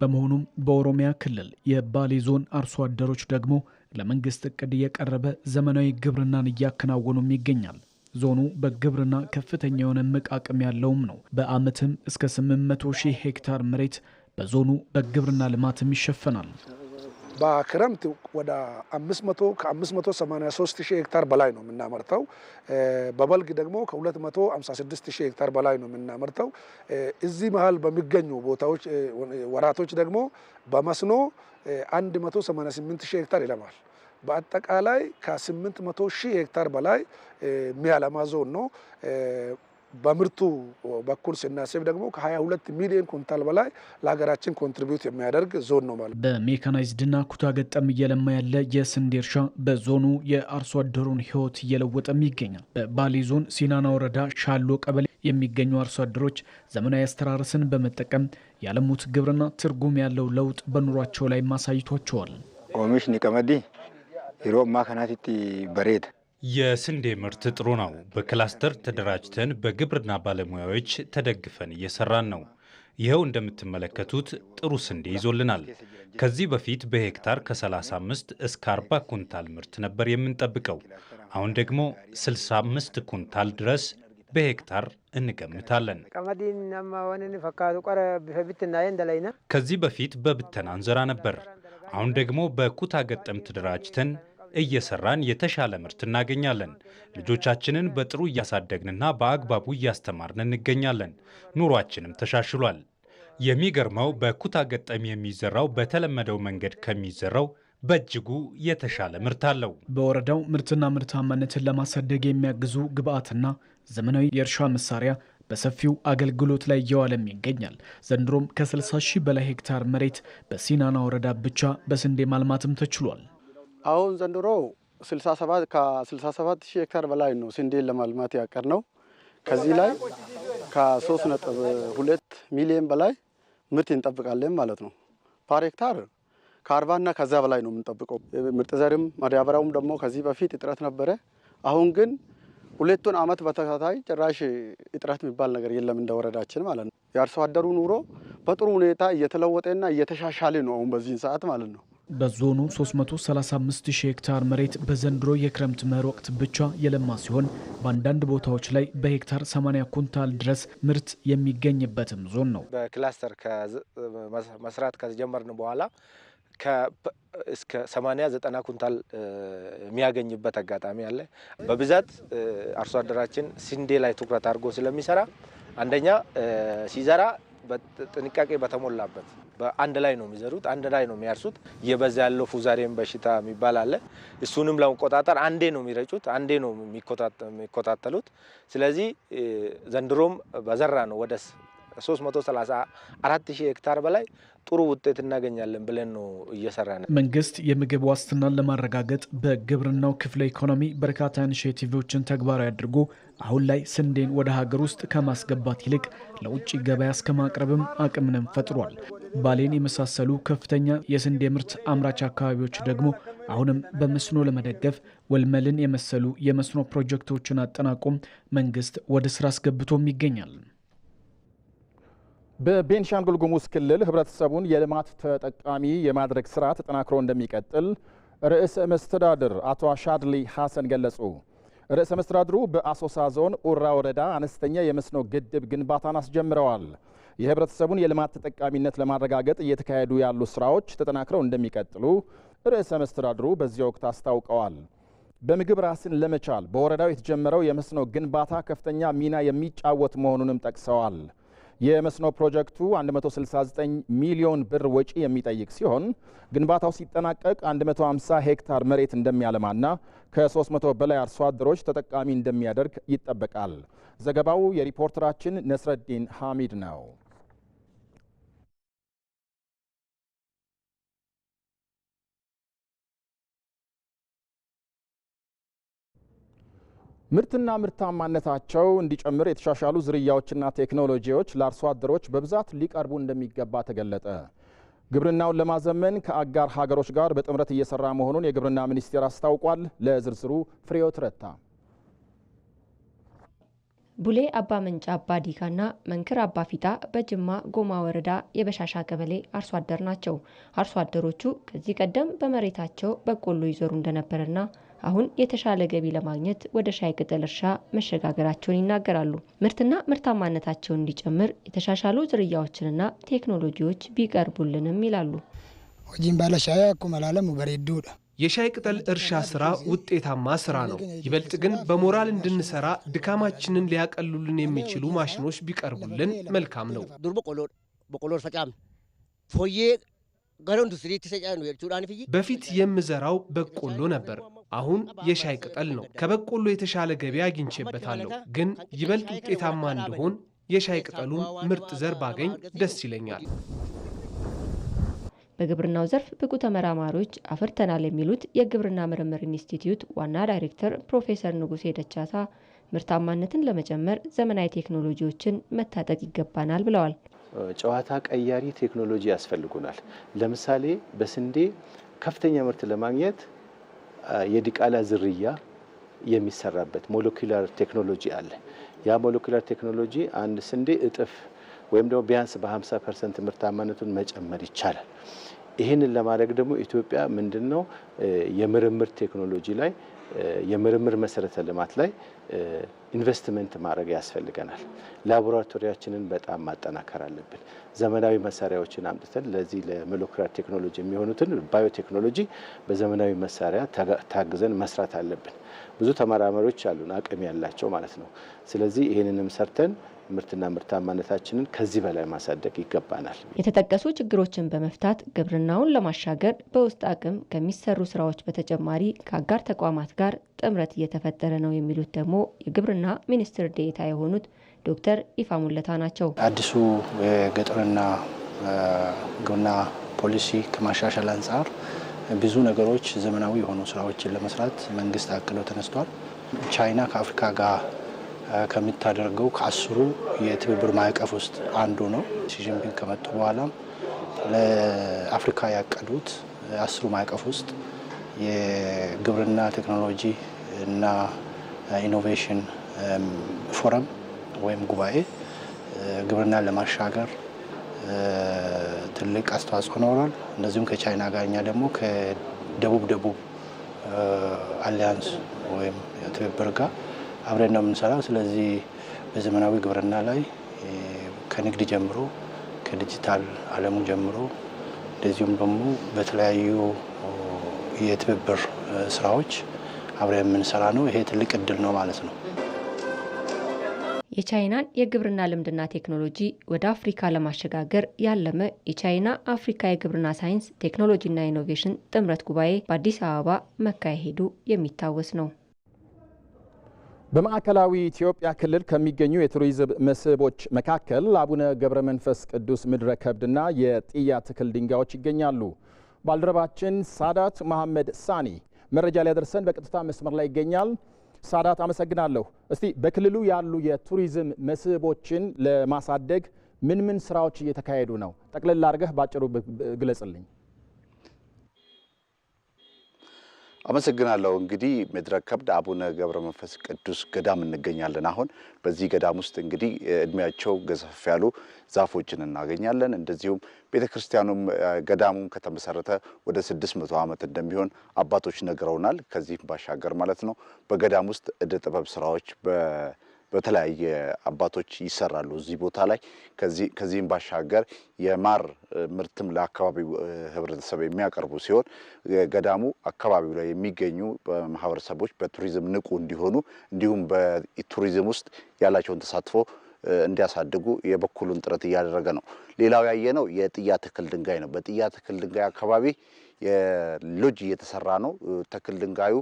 በመሆኑም በኦሮሚያ ክልል የባሌ ዞን አርሶ አደሮች ደግሞ ለመንግስት እቅድ እየቀረበ ዘመናዊ ግብርናን እያከናወኑም ይገኛል። ዞኑ በግብርና ከፍተኛ የሆነ እምቅ አቅም ያለውም ነው። በዓመትም እስከ 800 ሺህ ሄክታር መሬት በዞኑ በግብርና ልማትም ይሸፈናል። በክረምት ወደ 583 ሺህ ሄክታር በላይ ነው የምናመርተው። በበልግ ደግሞ ከ256 ሺህ ሄክታር በላይ ነው የምናመርተው። እዚህ መሀል በሚገኙ ቦታዎች ወራቶች ደግሞ በመስኖ 188 ሺህ ሄክታር ይለማል። በአጠቃላይ ከ800 ሺህ ሄክታር በላይ የሚያለማ ዞን ነው። በምርቱ በኩል ስናስብ ደግሞ ከ22 ሚሊዮን ኩንታል በላይ ለሀገራችን ኮንትሪቢዩት የሚያደርግ ዞን ነው ማለት። በሜካናይዝድና ኩታ ገጠም እየለማ ያለ የስንዴ እርሻ በዞኑ የአርሶ አደሩን ሕይወት እየለወጠም ይገኛል። በባሌ ዞን ሲናና ወረዳ ሻሎ ቀበሌ የሚገኙ አርሶ አደሮች ዘመናዊ አስተራረስን በመጠቀም ያለሙት ግብርና ትርጉም ያለው ለውጥ በኑሯቸው ላይ ማሳይቷቸዋል። ኦሚሽኒ ቀመዲ ሮማ ከናቲቲ በሬድ የስንዴ ምርት ጥሩ ነው። በክላስተር ተደራጅተን በግብርና ባለሙያዎች ተደግፈን እየሰራን ነው። ይኸው እንደምትመለከቱት ጥሩ ስንዴ ይዞልናል። ከዚህ በፊት በሄክታር ከ35 እስከ 40 ኩንታል ምርት ነበር የምንጠብቀው። አሁን ደግሞ 65 ኩንታል ድረስ በሄክታር እንገምታለን። ከዚህ በፊት በብተና እንዘራ ነበር። አሁን ደግሞ በኩታ ገጠም ተደራጅተን እየሰራን የተሻለ ምርት እናገኛለን። ልጆቻችንን በጥሩ እያሳደግንና በአግባቡ እያስተማርን እንገኛለን። ኑሯችንም ተሻሽሏል። የሚገርመው በኩታ ገጠም የሚዘራው በተለመደው መንገድ ከሚዘራው በእጅጉ የተሻለ ምርት አለው። በወረዳው ምርትና ምርታማነትን ለማሳደግ የሚያግዙ ግብዓትና ዘመናዊ የእርሻ መሳሪያ በሰፊው አገልግሎት ላይ እየዋለም ይገኛል። ዘንድሮም ከ60 ሺህ በላይ ሄክታር መሬት በሲናና ወረዳ ብቻ በስንዴ ማልማትም ተችሏል። አሁን ዘንድሮ ከ67 ሺህ ሄክታር በላይ ነው ስንዴን ለማልማት ያቀር ነው። ከዚህ ላይ ከ3.2 ሚሊዮን በላይ ምርት እንጠብቃለን ማለት ነው። ፓር ሄክታር ከ40 ከዛ በላይ ነው የምንጠብቀው። ምርጥ ዘርም ማዳበሪያውም ደግሞ ከዚህ በፊት እጥረት ነበረ። አሁን ግን ሁለቱን ዓመት በተከታታይ ጭራሽ እጥረት የሚባል ነገር የለም እንደ ወረዳችን ማለት ነው። የአርሶ አደሩ ኑሮ በጥሩ ሁኔታ እየተለወጠና እየተሻሻለ ነው አሁን በዚህን ሰዓት ማለት ነው። በዞኑ 335 ሺህ ሄክታር መሬት በዘንድሮ የክረምት መኸር ወቅት ብቻ የለማ ሲሆን በአንዳንድ ቦታዎች ላይ በሄክታር 80 ኩንታል ድረስ ምርት የሚገኝበትም ዞን ነው። በክላስተር መስራት ከጀመርን በኋላ እስከ 80-90 ኩንታል የሚያገኝበት አጋጣሚ አለ። በብዛት አርሶ አደራችን ስንዴ ላይ ትኩረት አድርጎ ስለሚሰራ አንደኛ ሲዘራ በጥንቃቄ በተሞላበት በአንድ ላይ ነው የሚዘሩት፣ አንድ ላይ ነው የሚያርሱት። እየበዛ ያለው ፉዛሬም በሽታ የሚባል አለ። እሱንም ለመቆጣጠር አንዴ ነው የሚረጩት፣ አንዴ ነው የሚኮታተሉት። ስለዚህ ዘንድሮም በዘራ ነው ወደ 334 ሺህ ሄክታር በላይ ጥሩ ውጤት እናገኛለን ብለን ነው እየሰራን። መንግስት የምግብ ዋስትናን ለማረጋገጥ በግብርናው ክፍለ ኢኮኖሚ በርካታ ኢኒሼቲቮችን ተግባራዊ አድርጎ አሁን ላይ ስንዴን ወደ ሀገር ውስጥ ከማስገባት ይልቅ ለውጭ ገበያ እስከ ማቅረብም አቅምንም ፈጥሯል። ባሌን የመሳሰሉ ከፍተኛ የስንዴ ምርት አምራች አካባቢዎች ደግሞ አሁንም በመስኖ ለመደገፍ ወልመልን የመሰሉ የመስኖ ፕሮጀክቶችን አጠናቆም መንግስት ወደ ስራ አስገብቶም ይገኛል። በቤንሻንጉል ጉሙዝ ክልል ህብረተሰቡን የልማት ተጠቃሚ የማድረግ ስራ ተጠናክሮ እንደሚቀጥል ርዕሰ መስተዳድር አቶ አሻድሊ ሐሰን ገለጹ። ርዕሰ መስተዳድሩ በአሶሳ ዞን ኡራ ወረዳ አነስተኛ የመስኖ ግድብ ግንባታን አስጀምረዋል። የህብረተሰቡን የልማት ተጠቃሚነት ለማረጋገጥ እየተካሄዱ ያሉ ስራዎች ተጠናክረው እንደሚቀጥሉ ርዕሰ መስተዳድሩ በዚህ ወቅት አስታውቀዋል። በምግብ ራስን ለመቻል በወረዳው የተጀመረው የመስኖ ግንባታ ከፍተኛ ሚና የሚጫወት መሆኑንም ጠቅሰዋል። የመስኖ ፕሮጀክቱ 169 ሚሊዮን ብር ወጪ የሚጠይቅ ሲሆን ግንባታው ሲጠናቀቅ 150 ሄክታር መሬት እንደሚያለማና ከ300 በላይ አርሶ አደሮች ተጠቃሚ እንደሚያደርግ ይጠበቃል። ዘገባው የሪፖርተራችን ነስረዲን ሐሚድ ነው። ምርትና ምርታማነታቸው እንዲጨምር የተሻሻሉ ዝርያዎችና ቴክኖሎጂዎች ለአርሶ አደሮች በብዛት ሊቀርቡ እንደሚገባ ተገለጠ። ግብርናውን ለማዘመን ከአጋር ሀገሮች ጋር በጥምረት እየሰራ መሆኑን የግብርና ሚኒስቴር አስታውቋል። ለዝርዝሩ ፍሬዎት ረታ። ቡሌ አባ መንጫ አባ ዲካና መንክር አባ ፊጣ በጅማ ጎማ ወረዳ የበሻሻ ቀበሌ አርሶ አደር ናቸው። አርሶ አደሮቹ ከዚህ ቀደም በመሬታቸው በቆሎ ይዘሩ እንደነበረና አሁን የተሻለ ገቢ ለማግኘት ወደ ሻይ ቅጠል እርሻ መሸጋገራቸውን ይናገራሉ። ምርትና ምርታማነታቸው እንዲጨምር የተሻሻሉ ዝርያዎችንና ቴክኖሎጂዎች ቢቀርቡልንም ይላሉ። ወጂን ባለ ሻይ አኩመላለም በሬዱዳ የሻይ ቅጠል እርሻ ስራ ውጤታማ ስራ ነው። ይበልጥ ግን በሞራል እንድንሰራ ድካማችንን ሊያቀሉልን የሚችሉ ማሽኖች ቢቀርቡልን መልካም ነው። በቆሎር ፈጫም ፎዬ በፊት የምዘራው በቆሎ ነበር። አሁን የሻይ ቅጠል ነው። ከበቆሎ የተሻለ ገቢ አግኝቼበታለሁ። ግን ይበልጥ ውጤታማ እንድሆን የሻይ ቅጠሉን ምርጥ ዘር ባገኝ ደስ ይለኛል። በግብርናው ዘርፍ ብቁ ተመራማሪዎች አፍርተናል የሚሉት የግብርና ምርምር ኢንስቲትዩት ዋና ዳይሬክተር ፕሮፌሰር ንጉሴ ደቻሳ ምርታማነትን ለመጨመር ዘመናዊ ቴክኖሎጂዎችን መታጠቅ ይገባናል ብለዋል። ጨዋታ ቀያሪ ቴክኖሎጂ ያስፈልጉናል። ለምሳሌ በስንዴ ከፍተኛ ምርት ለማግኘት የዲቃላ ዝርያ የሚሰራበት ሞለኪውላር ቴክኖሎጂ አለ። ያ ሞለኪውላር ቴክኖሎጂ አንድ ስንዴ እጥፍ ወይም ደግሞ ቢያንስ በ50% ምርታማነቱን መጨመር ይቻላል። ይህንን ለማድረግ ደግሞ ኢትዮጵያ ምንድነው የምርምር ቴክኖሎጂ ላይ የምርምር መሰረተ ልማት ላይ ኢንቨስትመንት ማድረግ ያስፈልገናል። ላቦራቶሪያችንን በጣም ማጠናከር አለብን። ዘመናዊ መሳሪያዎችን አምጥተን ለዚህ ለሞለኩላር ቴክኖሎጂ የሚሆኑትን ባዮቴክኖሎጂ በዘመናዊ መሳሪያ ታግዘን መስራት አለብን። ብዙ ተመራማሪዎች አሉን አቅም ያላቸው ማለት ነው። ስለዚህ ይህንንም ሰርተን ምርትና ምርታማነታችንን ከዚህ በላይ ማሳደግ ይገባናል። የተጠቀሱ ችግሮችን በመፍታት ግብርናውን ለማሻገር በውስጥ አቅም ከሚሰሩ ስራዎች በተጨማሪ ከአጋር ተቋማት ጋር ጥምረት እየተፈጠረ ነው የሚሉት ደግሞ የግብርና ሚኒስትር ዴኤታ የሆኑት ዶክተር ኢፋ ሙለታ ናቸው። አዲሱ የገጠርና ግብርና ፖሊሲ ከማሻሻል አንጻር ብዙ ነገሮች ዘመናዊ የሆኑ ስራዎችን ለመስራት መንግስት አቅዶ ተነስቷል። ቻይና ከአፍሪካ ጋር ከሚታደርገው ከ10 የትብብር ማዕቀፍ ውስጥ አንዱ ነው። ሺጂንፒንግ ከመጡ በኋላ ለአፍሪካ ያቀዱት 10 ማዕቀፍ ውስጥ የግብርና ቴክኖሎጂ እና ኢኖቬሽን ፎረም ወይም ጉባኤ ግብርናን ለማሻገር ትልቅ አስተዋጽኦ ኖሯል። እንደዚሁም ከቻይና ጋር እኛ ደግሞ ከደቡብ አሊያንስ ወይም ትብብር ጋር አብረን ነው የምንሰራው። ስለዚህ በዘመናዊ ግብርና ላይ ከንግድ ጀምሮ ከዲጂታል ዓለሙ ጀምሮ እንደዚሁም ደግሞ በተለያዩ የትብብር ስራዎች አብረን የምንሰራ ነው። ይሄ ትልቅ እድል ነው ማለት ነው። የቻይናን የግብርና ልምድና ቴክኖሎጂ ወደ አፍሪካ ለማሸጋገር ያለመ የቻይና አፍሪካ የግብርና ሳይንስ ቴክኖሎጂና ኢኖቬሽን ጥምረት ጉባኤ በአዲስ አበባ መካሄዱ የሚታወስ ነው። በማዕከላዊ ኢትዮጵያ ክልል ከሚገኙ የቱሪዝም መስህቦች መካከል አቡነ ገብረ መንፈስ ቅዱስ ምድረ ከብድና የጥያ ትክል ድንጋዮች ይገኛሉ። ባልደረባችን ሳዳት መሐመድ ሳኒ መረጃ ሊያደርሰን በቀጥታ መስመር ላይ ይገኛል። ሳዳት አመሰግናለሁ። እስቲ በክልሉ ያሉ የቱሪዝም መስህቦችን ለማሳደግ ምን ስራዎች እየተካሄዱ ነው? ጠቅለል አድርገህ ባጭሩ ግለጽልኝ። አመሰግናለሁ። እንግዲህ ምድረ ከብድ አቡነ ገብረ መንፈስ ቅዱስ ገዳም እንገኛለን። አሁን በዚህ ገዳም ውስጥ እንግዲህ እድሜያቸው ገዘፍ ያሉ ዛፎችን እናገኛለን። እንደዚሁም ቤተክርስቲያኑም ገዳሙም ከተመሰረተ ወደ 600 ዓመት እንደሚሆን አባቶች ነግረውናል። ከዚህ ባሻገር ማለት ነው በገዳም ውስጥ እደ ጥበብ ስራዎች በተለያየ አባቶች ይሰራሉ እዚህ ቦታ ላይ። ከዚህም ባሻገር የማር ምርትም ለአካባቢው ህብረተሰብ የሚያቀርቡ ሲሆን ገዳሙ አካባቢው ላይ የሚገኙ ማህበረሰቦች በቱሪዝም ንቁ እንዲሆኑ እንዲሁም በቱሪዝም ውስጥ ያላቸውን ተሳትፎ እንዲያሳድጉ የበኩሉን ጥረት እያደረገ ነው። ሌላው ያየነው የጥያ ትክል ድንጋይ ነው። በጥያ ትክል ድንጋይ አካባቢ የሎጅ እየተሰራ ነው። ትክል ድንጋዩ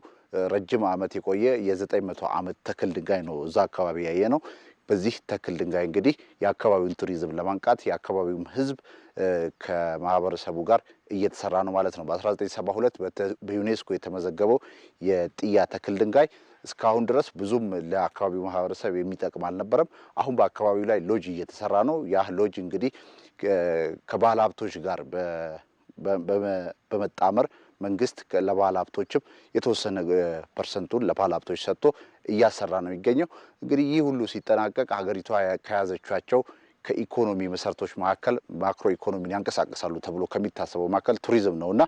ረጅም ዓመት የቆየ የ900 ዓመት ትክል ድንጋይ ነው እዛ አካባቢ ያየ ነው። በዚህ ትክል ድንጋይ እንግዲህ የአካባቢውን ቱሪዝም ለማንቃት የአካባቢውም ህዝብ ከማህበረሰቡ ጋር እየተሰራ ነው ማለት ነው። በ1972 በዩኔስኮ የተመዘገበው የጥያ ትክል ድንጋይ እስካሁን ድረስ ብዙም ለአካባቢው ማህበረሰብ የሚጠቅም አልነበረም። አሁን በአካባቢው ላይ ሎጅ እየተሰራ ነው። ያ ሎጅ እንግዲህ ከባለ ሀብቶች ጋር በመጣመር መንግስት ለባለ ሀብቶችም የተወሰነ ፐርሰንቱን ለባለ ሀብቶች ሰጥቶ እያሰራ ነው የሚገኘው። እንግዲህ ይህ ሁሉ ሲጠናቀቅ ሀገሪቷ ከያዘቻቸው ከኢኮኖሚ መሰረቶች መካከል ማክሮ ኢኮኖሚን ያንቀሳቅሳሉ ተብሎ ከሚታሰበው መካከል ቱሪዝም ነውና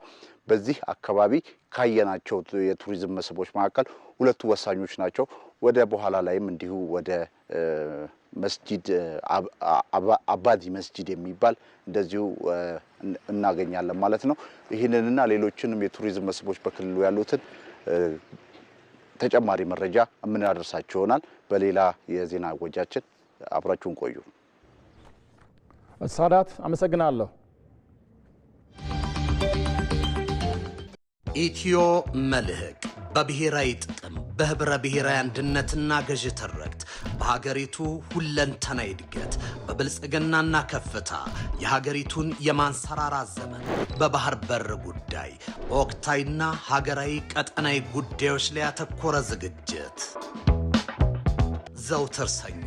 በዚህ አካባቢ ካየናቸው የቱሪዝም መስህቦች መካከል ሁለቱ ወሳኞች ናቸው። ወደ በኋላ ላይም እንዲሁ ወደ መስጂድ አባዲ መስጂድ የሚባል እንደዚሁ እናገኛለን ማለት ነው። ይህንንና ሌሎችንም የቱሪዝም መስህቦች በክልሉ ያሉትን ተጨማሪ መረጃ የምናደርሳችሁ ይሆናል። በሌላ የዜና ወጃችን አብራችሁን ቆዩ። ሳዳት አመሰግናለሁ። ኢትዮ መልህቅ በብሔራዊ ጥቅም በህብረ ብሔራዊ አንድነትና ገዥ ትርክት በሀገሪቱ ሁለንተናዊ እድገት በብልጽግናና ከፍታ የሀገሪቱን የማንሰራራት ዘመን በባህር በር ጉዳይ በወቅታዊና ሀገራዊ ቀጠናዊ ጉዳዮች ላይ ያተኮረ ዝግጅት ዘውትር ሰኞ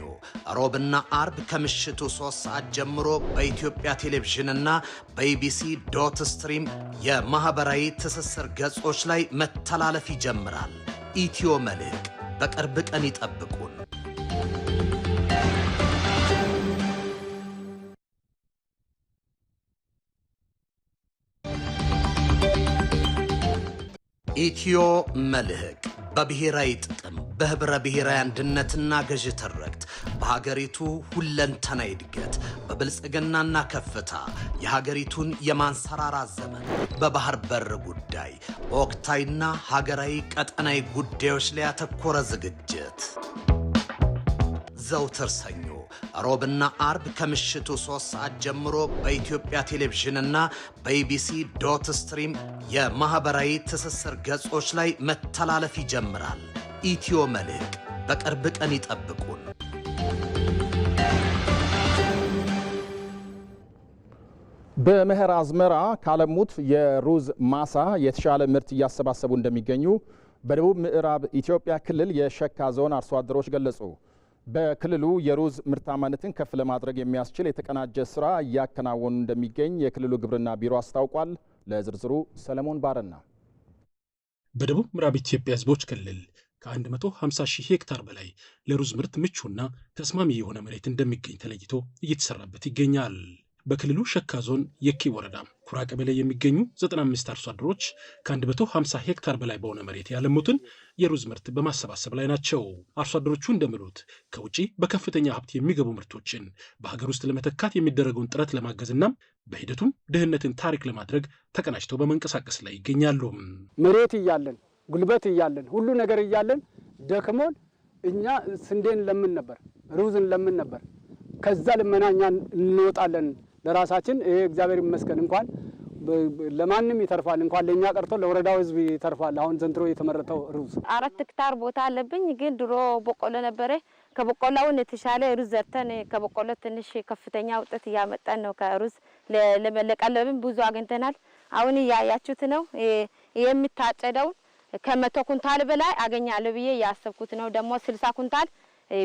ሮብና አርብ ከምሽቱ 3 ሰዓት ጀምሮ በኢትዮጵያ ቴሌቪዥንና በኢቢሲ ዶት ስትሪም የማህበራዊ ትስስር ገጾች ላይ መተላለፍ ይጀምራል። ኢትዮ መልህቅ በቅርብ ቀን ይጠብቁን። ኢትዮ መልህቅ በብሔራዊ ጥቅም በህብረ ብሔራዊ አንድነትና ገዥ ትርክት በሀገሪቱ ሁለንተናዊ እድገት በብልጽግናና ከፍታ የሀገሪቱን የማንሰራራት ዘመን በባህር በር ጉዳይ በወቅታዊና ሀገራዊ ቀጠናዊ ጉዳዮች ላይ ያተኮረ ዝግጅት ዘውትር ሰኞ ሮብና አርብ ከምሽቱ 3 ሰዓት ጀምሮ በኢትዮጵያ ቴሌቪዥንና በኢቢሲ ዶት ስትሪም የማህበራዊ ትስስር ገጾች ላይ መተላለፍ ይጀምራል። ኢትዮ መልህቅ በቅርብ ቀን ይጠብቁን። በመኸር አዝመራ ካለሙት የሩዝ ማሳ የተሻለ ምርት እያሰባሰቡ እንደሚገኙ በደቡብ ምዕራብ ኢትዮጵያ ክልል የሸካ ዞን አርሶ አደሮች ገለጹ። በክልሉ የሩዝ ምርታማነትን ከፍ ለማድረግ የሚያስችል የተቀናጀ ስራ እያከናወኑ እንደሚገኝ የክልሉ ግብርና ቢሮ አስታውቋል። ለዝርዝሩ ሰለሞን ባረና። በደቡብ ምዕራብ ኢትዮጵያ ህዝቦች ክልል ከ150 ሺህ ሄክታር በላይ ለሩዝ ምርት ምቹና ተስማሚ የሆነ መሬት እንደሚገኝ ተለይቶ እየተሰራበት ይገኛል። በክልሉ ሸካ ዞን የኪ ወረዳ ኩራ ቀበሌ የሚገኙ 95 አርሶ አደሮች ከ150 ሄክታር በላይ በሆነ መሬት ያለሙትን የሩዝ ምርት በማሰባሰብ ላይ ናቸው። አርሶ አደሮቹ እንደሚሉት ከውጪ በከፍተኛ ሀብት የሚገቡ ምርቶችን በሀገር ውስጥ ለመተካት የሚደረገውን ጥረት ለማገዝና በሂደቱም ድህነትን ታሪክ ለማድረግ ተቀናጅተው በመንቀሳቀስ ላይ ይገኛሉ። መሬት እያለን ጉልበት እያለን ሁሉ ነገር እያለን ደክሞን እኛ ስንዴን ለምን ነበር፣ ሩዝን ለምን ነበር። ከዛ ልመና እኛ እንወጣለን ለራሳችን። ይሄ እግዚአብሔር ይመስገን እንኳን ለማንም ይተርፋል፣ እንኳን ለኛ ቀርቶ ለወረዳው ህዝብ ይተርፋል። አሁን ዘንድሮ የተመረተው ሩዝ 4 ሄክታር ቦታ አለብኝ፣ ግን ድሮ በቆሎ ነበረ። ከበቆሎውን የተሻለ ሩዝ ዘርተን ከበቆሎ ትንሽ ከፍተኛ ውጤት እያመጣን ነው። ከሩዝ ለቀለብም ብዙ አግኝተናል። አሁን ያያችሁት ነው የሚታጨደው ከ100 ኩንታል በላይ አገኛለሁ ብዬ ያሰብኩት ነው። ደግሞ 60 ኩንታል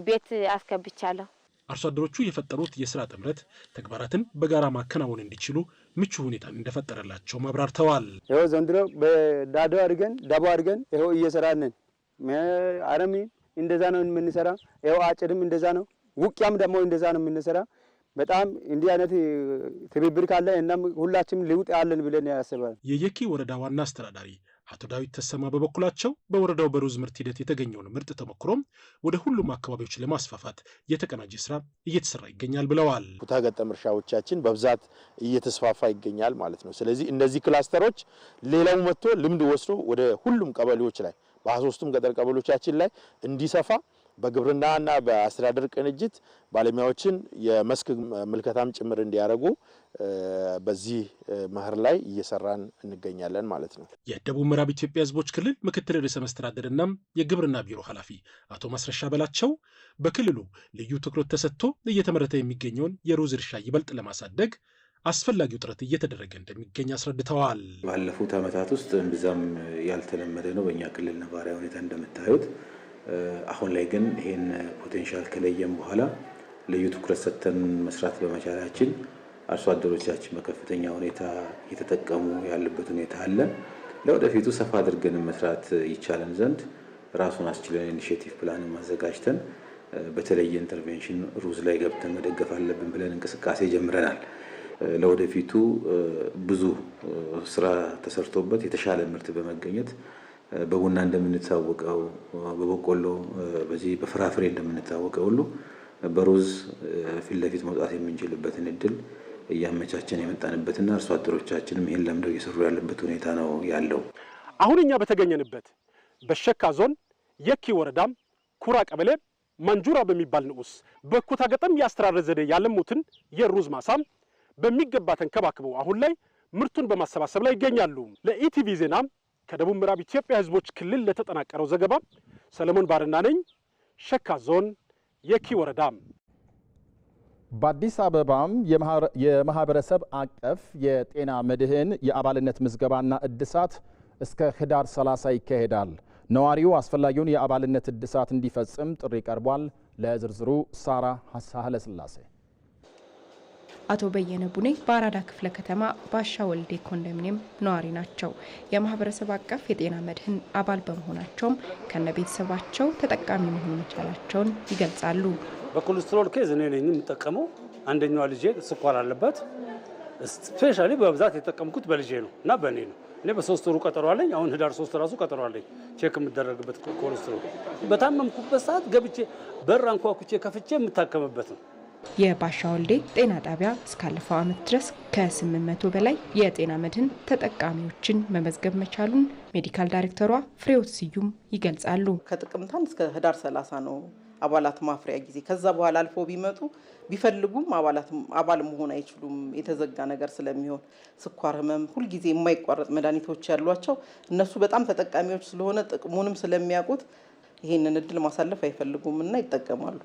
ቤት አስከብቻለሁ። አርሶ አደሮቹ የፈጠሩት የስራ ጥምረት ተግባራትን በጋራ ማከናወን እንዲችሉ ምቹ ሁኔታን እንደፈጠረላቸው ማብራርተዋል። ይኸው ዘንድሮ በዳቦ አድርገን ይኸው እየሰራን ነን። አረሚ እንደዛ ነው የምንሰራ። ይኸው አጭድም እንደዛ ነው፣ ውቅያም ደግሞ እንደዛ ነው የምንሰራ። በጣም እንዲህ አይነት ትብብር ካለ እናም ሁላችንም ልውጥ ያለን ብለን ያስባል። የየኪ ወረዳ ዋና አስተዳዳሪ አቶ ዳዊት ተሰማ በበኩላቸው በወረዳው በሩዝ ምርት ሂደት የተገኘውን ምርጥ ተሞክሮም ወደ ሁሉም አካባቢዎች ለማስፋፋት የተቀናጀ ስራ እየተሰራ ይገኛል ብለዋል። ኩታ ገጠም እርሻዎቻችን በብዛት እየተስፋፋ ይገኛል ማለት ነው። ስለዚህ እነዚህ ክላስተሮች ሌላው መጥቶ ልምድ ወስዶ ወደ ሁሉም ቀበሌዎች ላይ በ23ቱም ገጠር ቀበሌዎቻችን ላይ እንዲሰፋ በግብርናና በአስተዳደር ቅንጅት ባለሙያዎችን የመስክ ምልከታም ጭምር እንዲያደርጉ በዚህ መኸር ላይ እየሰራን እንገኛለን ማለት ነው። የደቡብ ምዕራብ ኢትዮጵያ ህዝቦች ክልል ምክትል ርዕሰ መስተዳድርና የግብርና ቢሮ ኃላፊ አቶ ማስረሻ በላቸው በክልሉ ልዩ ትኩረት ተሰጥቶ እየተመረተ የሚገኘውን የሩዝ እርሻ ይበልጥ ለማሳደግ አስፈላጊው ጥረት እየተደረገ እንደሚገኝ አስረድተዋል። ባለፉት ዓመታት ውስጥ እምብዛም ያልተለመደ ነው በእኛ ክልል ነባራዊ ሁኔታ እንደምታዩት። አሁን ላይ ግን ይሄን ፖቴንሻል ከለየም በኋላ ልዩ ትኩረት ሰጥተን መስራት በመቻላችን አርሶ አደሮቻችን በከፍተኛ ሁኔታ እየተጠቀሙ ያለበት ሁኔታ አለ። ለወደፊቱ ሰፋ አድርገን መስራት ይቻለን ዘንድ ራሱን አስችለን ኢኒሼቲቭ ፕላንን ማዘጋጅተን በተለየ ኢንተርቬንሽን ሩዝ ላይ ገብተን መደገፍ አለብን ብለን እንቅስቃሴ ጀምረናል። ለወደፊቱ ብዙ ስራ ተሰርቶበት የተሻለ ምርት በመገኘት በቡና እንደምንታወቀው በበቆሎ በዚህ በፍራፍሬ እንደምንታወቀው ሁሉ በሩዝ ፊት ለፊት መውጣት የምንችልበትን እድል እያመቻቸን የመጣንበትና አርሶ አደሮቻችንም ይሄን ለምደው እየሰሩ ያለበት ሁኔታ ነው ያለው። አሁን እኛ በተገኘንበት በሸካ ዞን የኪ ወረዳም ኩራ ቀበሌ ማንጁራ በሚባል ንዑስ በኩታ ገጠም የአስተራረስ ዘዴ ያለሙትን የሩዝ ማሳም በሚገባ ተንከባክበው አሁን ላይ ምርቱን በማሰባሰብ ላይ ይገኛሉ። ለኢቲቪ ዜና ከደቡብ ምዕራብ ኢትዮጵያ ህዝቦች ክልል ለተጠናቀረው ዘገባ ሰለሞን ባረና ነኝ፣ ሸካ ዞን የኪ ወረዳ። በአዲስ አበባም የማህበረሰብ አቀፍ የጤና መድህን የአባልነት ምዝገባና እድሳት እስከ ህዳር 30 ይካሄዳል። ነዋሪው አስፈላጊውን የአባልነት እድሳት እንዲፈጽም ጥሪ ቀርቧል። ለዝርዝሩ ሳራ ሀሳህለ ስላሴ። አቶ በየነ ቡኔ በአራዳ ክፍለ ከተማ ባሻ ወልዴ ኮንዶሚኒየም ነዋሪ ናቸው። የማህበረሰብ አቀፍ የጤና መድህን አባል በመሆናቸውም ከነ ቤተሰባቸው ተጠቃሚ መሆን መቻላቸውን ይገልጻሉ። በኮሌስትሮል ኬዝ እኔ ነኝ የምጠቀመው። አንደኛዋ ልጄ ስኳር አለበት። ስፔሻሊ በብዛት የተጠቀምኩት በልጄ ነው እና በእኔ ነው። እኔ በ3 ወሩ ቀጠሮ አለኝ። አሁን ህዳር 3 ራሱ ቀጠሮ አለኝ ቼክ የምደረግበት ኮሌስትሮል። በታመምኩበት ሰዓት ገብቼ በር አንኳኩቼ ከፍቼ የምታከምበት ነው። የባሻ ወልዴ ጤና ጣቢያ እስካለፈው ዓመት ድረስ ከ800 በላይ የጤና መድህን ተጠቃሚዎችን መመዝገብ መቻሉን ሜዲካል ዳይሬክተሯ ፍሬዎት ስዩም ይገልጻሉ። ከጥቅምት 1 እስከ ህዳር 30 ነው አባላት ማፍሪያ ጊዜ። ከዛ በኋላ አልፎ ቢመጡ ቢፈልጉም አባል መሆን አይችሉም። የተዘጋ ነገር ስለሚሆን ስኳር ህመም ሁልጊዜ የማይቋረጥ መድኃኒቶች ያሏቸው እነሱ በጣም ተጠቃሚዎች ስለሆነ ጥቅሙንም ስለሚያውቁት ይህንን እድል ማሳለፍ አይፈልጉም እና ይጠቀማሉ።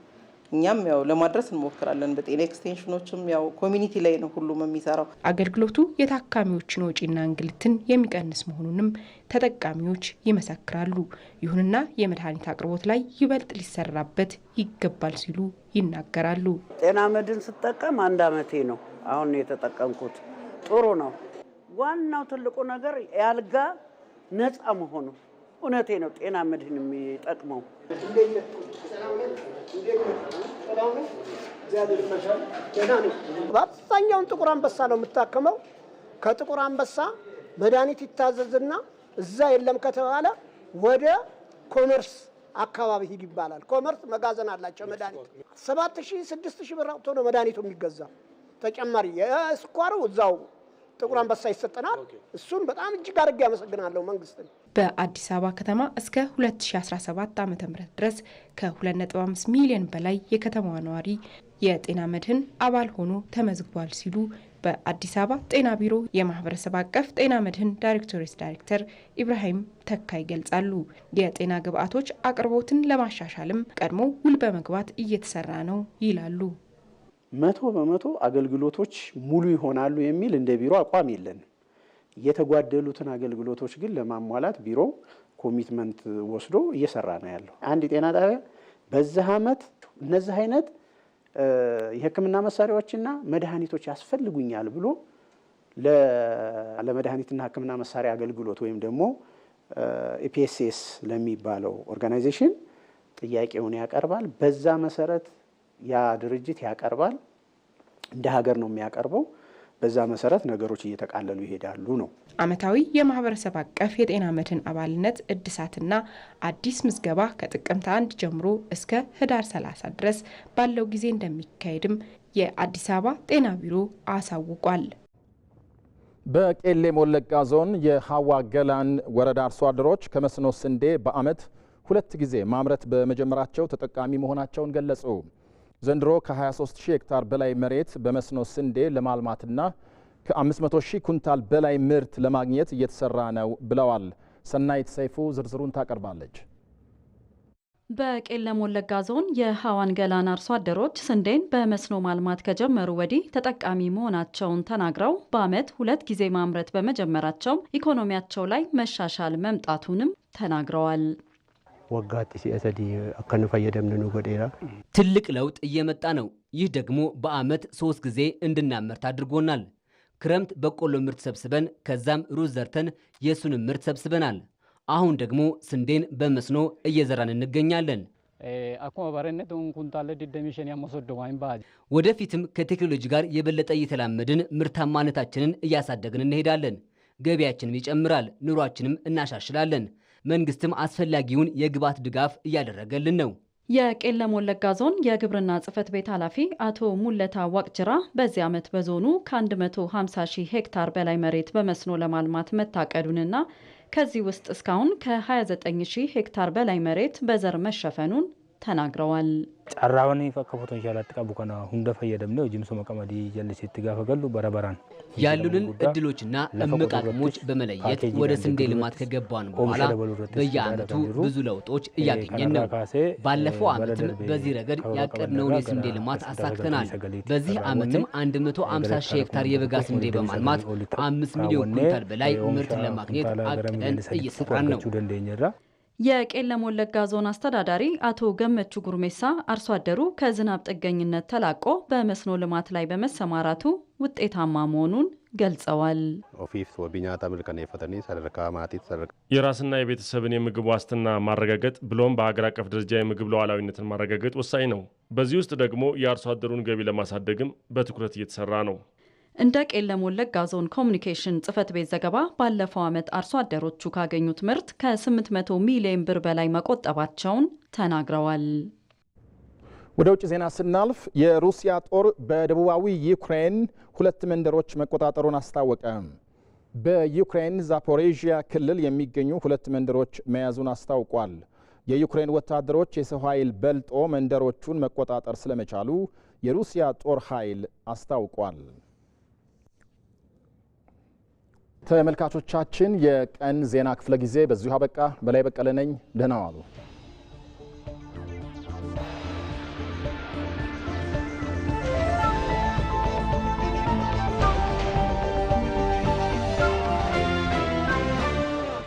እኛም ያው ለማድረስ እንሞክራለን። በጤና ኤክስቴንሽኖችም ያው ኮሚኒቲ ላይ ነው ሁሉም የሚሰራው። አገልግሎቱ የታካሚዎችን ወጪና እንግልትን የሚቀንስ መሆኑንም ተጠቃሚዎች ይመሰክራሉ። ይሁንና የመድኃኒት አቅርቦት ላይ ይበልጥ ሊሰራበት ይገባል ሲሉ ይናገራሉ። ጤና መድን ስጠቀም 1 ዓመቴ ነው አሁን የተጠቀምኩት። ጥሩ ነው። ዋናው ትልቁ ነገር ያልጋ ነፃ መሆኑ። እውነቴ ነው። ጤና መድህን የሚጠቅመው በአብዛኛውን ጥቁር አንበሳ ነው የምታከመው። ከጥቁር አንበሳ መድኃኒት ይታዘዝና እዛ የለም ከተባለ ወደ ኮመርስ አካባቢ ሂድ ይባላል። ኮመርስ መጋዘን አላቸው መድኃኒት 7000 6000 ብር አውጥቶ ነው መድኃኒቱ የሚገዛ። ተጨማሪ የስኳሩ እዛው ጥቁር አንበሳ ይሰጠናል። እሱን በጣም እጅግ አድርጌ ያመሰግናለሁ መንግስትን። በአዲስ አበባ ከተማ እስከ 2017 ዓ.ም ድረስ ከ2.5 ሚሊዮን በላይ የከተማዋ ነዋሪ የጤና መድህን አባል ሆኖ ተመዝግቧል ሲሉ በአዲስ አበባ ጤና ቢሮ የማህበረሰብ አቀፍ ጤና መድህን ዳይሬክቶሬት ዳይሬክተር ኢብራሂም ተካ ይገልጻሉ። የጤና ግብዓቶች አቅርቦትን ለማሻሻልም ቀድሞ ውል በመግባት እየተሰራ ነው ይላሉ። 100% አገልግሎቶች ሙሉ ይሆናሉ የሚል እንደ ቢሮ አቋም የለን። የተጓደሉትን አገልግሎቶች ግን ለማሟላት ቢሮ ኮሚትመንት ወስዶ እየሰራ ነው ያለው። አንድ ጤና ጣቢያ በዚህ ዓመት እነዚህ አይነት የሕክምና መሳሪያዎችና መድኃኒቶች ያስፈልጉኛል ብሎ ለመድኃኒትና ሕክምና መሳሪያ አገልግሎት ወይም ደግሞ ኢፒኤስኤስ ለሚባለው ኦርጋናይዜሽን ጥያቄውን ያቀርባል። በዛ መሰረት ያ ድርጅት ያቀርባል። እንደ ሀገር ነው የሚያቀርበው። በዛ መሰረት ነገሮች እየተቃለሉ ይሄዳሉ ነው። ዓመታዊ የማህበረሰብ አቀፍ የጤና መድህን አባልነት እድሳትና አዲስ ምዝገባ ከጥቅምት 1 ጀምሮ እስከ ህዳር 30 ድረስ ባለው ጊዜ እንደሚካሄድም የአዲስ አበባ ጤና ቢሮ አሳውቋል። በቄለም ወለጋ ዞን የሀዋ ገላን ወረዳ አርሶ አደሮች ከመስኖ ስንዴ በዓመት 2 ጊዜ ማምረት በመጀመራቸው ተጠቃሚ መሆናቸውን ገለጹ። ዘንድሮ ከ23000 ሄክታር በላይ መሬት በመስኖ ስንዴ ለማልማትና ከ500,000 ኩንታል በላይ ምርት ለማግኘት እየተሰራ ነው ብለዋል። ሰናይት ሰይፉ ዝርዝሩን ታቀርባለች። በቄለም ወለጋ ዞን የሀዋን ገላን አርሶ አደሮች ስንዴን በመስኖ ማልማት ከጀመሩ ወዲህ ተጠቃሚ መሆናቸውን ተናግረው በዓመት 2 ጊዜ ማምረት በመጀመራቸው ኢኮኖሚያቸው ላይ መሻሻል መምጣቱንም ተናግረዋል። ወጋቲ ሲያሰዲ አከኑ ፈየደምኑ ጎዴራ ትልቅ ለውጥ እየመጣ ነው። ይህ ደግሞ በዓመት 3 ጊዜ እንድናመርት አድርጎናል። ክረምት በቆሎ ምርት ሰብስበን ከዛም ሩዝ ዘርተን የሱንም ምርት ሰብስበናል። አሁን ደግሞ ስንዴን በመስኖ እየዘራን እንገኛለን። ወደፊትም ከቴክኖሎጂ ጋር የበለጠ እየተላመድን ምርታማነታችንን እያሳደግን እንሄዳለን። ገቢያችንም ይጨምራል፣ ኑሯችንም እናሻሽላለን። መንግስትም አስፈላጊውን የግብዓት ድጋፍ እያደረገልን ነው። የቄለም ወለጋ ዞን የግብርና ጽሕፈት ቤት ኃላፊ አቶ ሙለታ ዋቅጅራ በዚህ ዓመት በዞኑ ከ150,000 ሄክታር በላይ መሬት በመስኖ ለማልማት መታቀዱንና ከዚህ ውስጥ እስካሁን ከ29,000 ሄክታር በላይ መሬት በዘር መሸፈኑን ተናግረዋል። ጫራውኒ ፈከፎቶን ሻላት ቀቡ ከና ሁንደ ፈየደምነ ጅምሶ መቀመዲ ጀልሲት ጋፈገሉ በረበራን ያሉንን እድሎችና እምቅ አቅሞች በመለየት ወደ ስንዴ ልማት ከገባን በኋላ በየዓመቱ ብዙ ለውጦች እያገኘን ነው። ባለፈው ዓመትም በዚህ ረገድ ያቀድነውን የስንዴ ልማት አሳክተናል። በዚህ ዓመትም 150,000 ሄክታር የበጋ ስንዴ በማልማት 5 ሚሊዮን ኩንታል በላይ ምርት ለማግኘት አቅደን እየሰራን ነው። የቄለም ወለጋ ዞን አስተዳዳሪ አቶ ገመቹ ጉርሜሳ አርሶ አደሩ ከዝናብ ጥገኝነት ተላቆ በመስኖ ልማት ላይ በመሰማራቱ ውጤታማ መሆኑን ገልጸዋል። የራስና የቤተሰብን የምግብ ዋስትና ማረጋገጥ ብሎም በሀገር አቀፍ ደረጃ የምግብ ሉዓላዊነትን ማረጋገጥ ወሳኝ ነው። በዚህ ውስጥ ደግሞ የአርሶ አደሩን ገቢ ለማሳደግም በትኩረት እየተሰራ ነው። እንደ ቄለም ወለጋ ዞን ኮሚኒኬሽን ጽሕፈት ቤት ዘገባ ባለፈው ዓመት አርሶ አደሮቹ ካገኙት ምርት ከ800 ሚሊዮን ብር በላይ መቆጠባቸውን ተናግረዋል። ወደ ውጭ ዜና ስናልፍ የሩሲያ ጦር በደቡባዊ ዩክሬን 2 መንደሮች መቆጣጠሩን አስታወቀ። በዩክሬን ዛፖሬዥያ ክልል የሚገኙ 2 መንደሮች መያዙን አስታውቋል። የዩክሬን ወታደሮች የሰው ኃይል በልጦ መንደሮቹን መቆጣጠር ስለመቻሉ የሩሲያ ጦር ኃይል አስታውቋል። ተመልካቾቻችን የቀን ዜና ክፍለ ጊዜ በዚሁ አበቃ። በላይ በቀለ ነኝ። ደህና ዋሉ።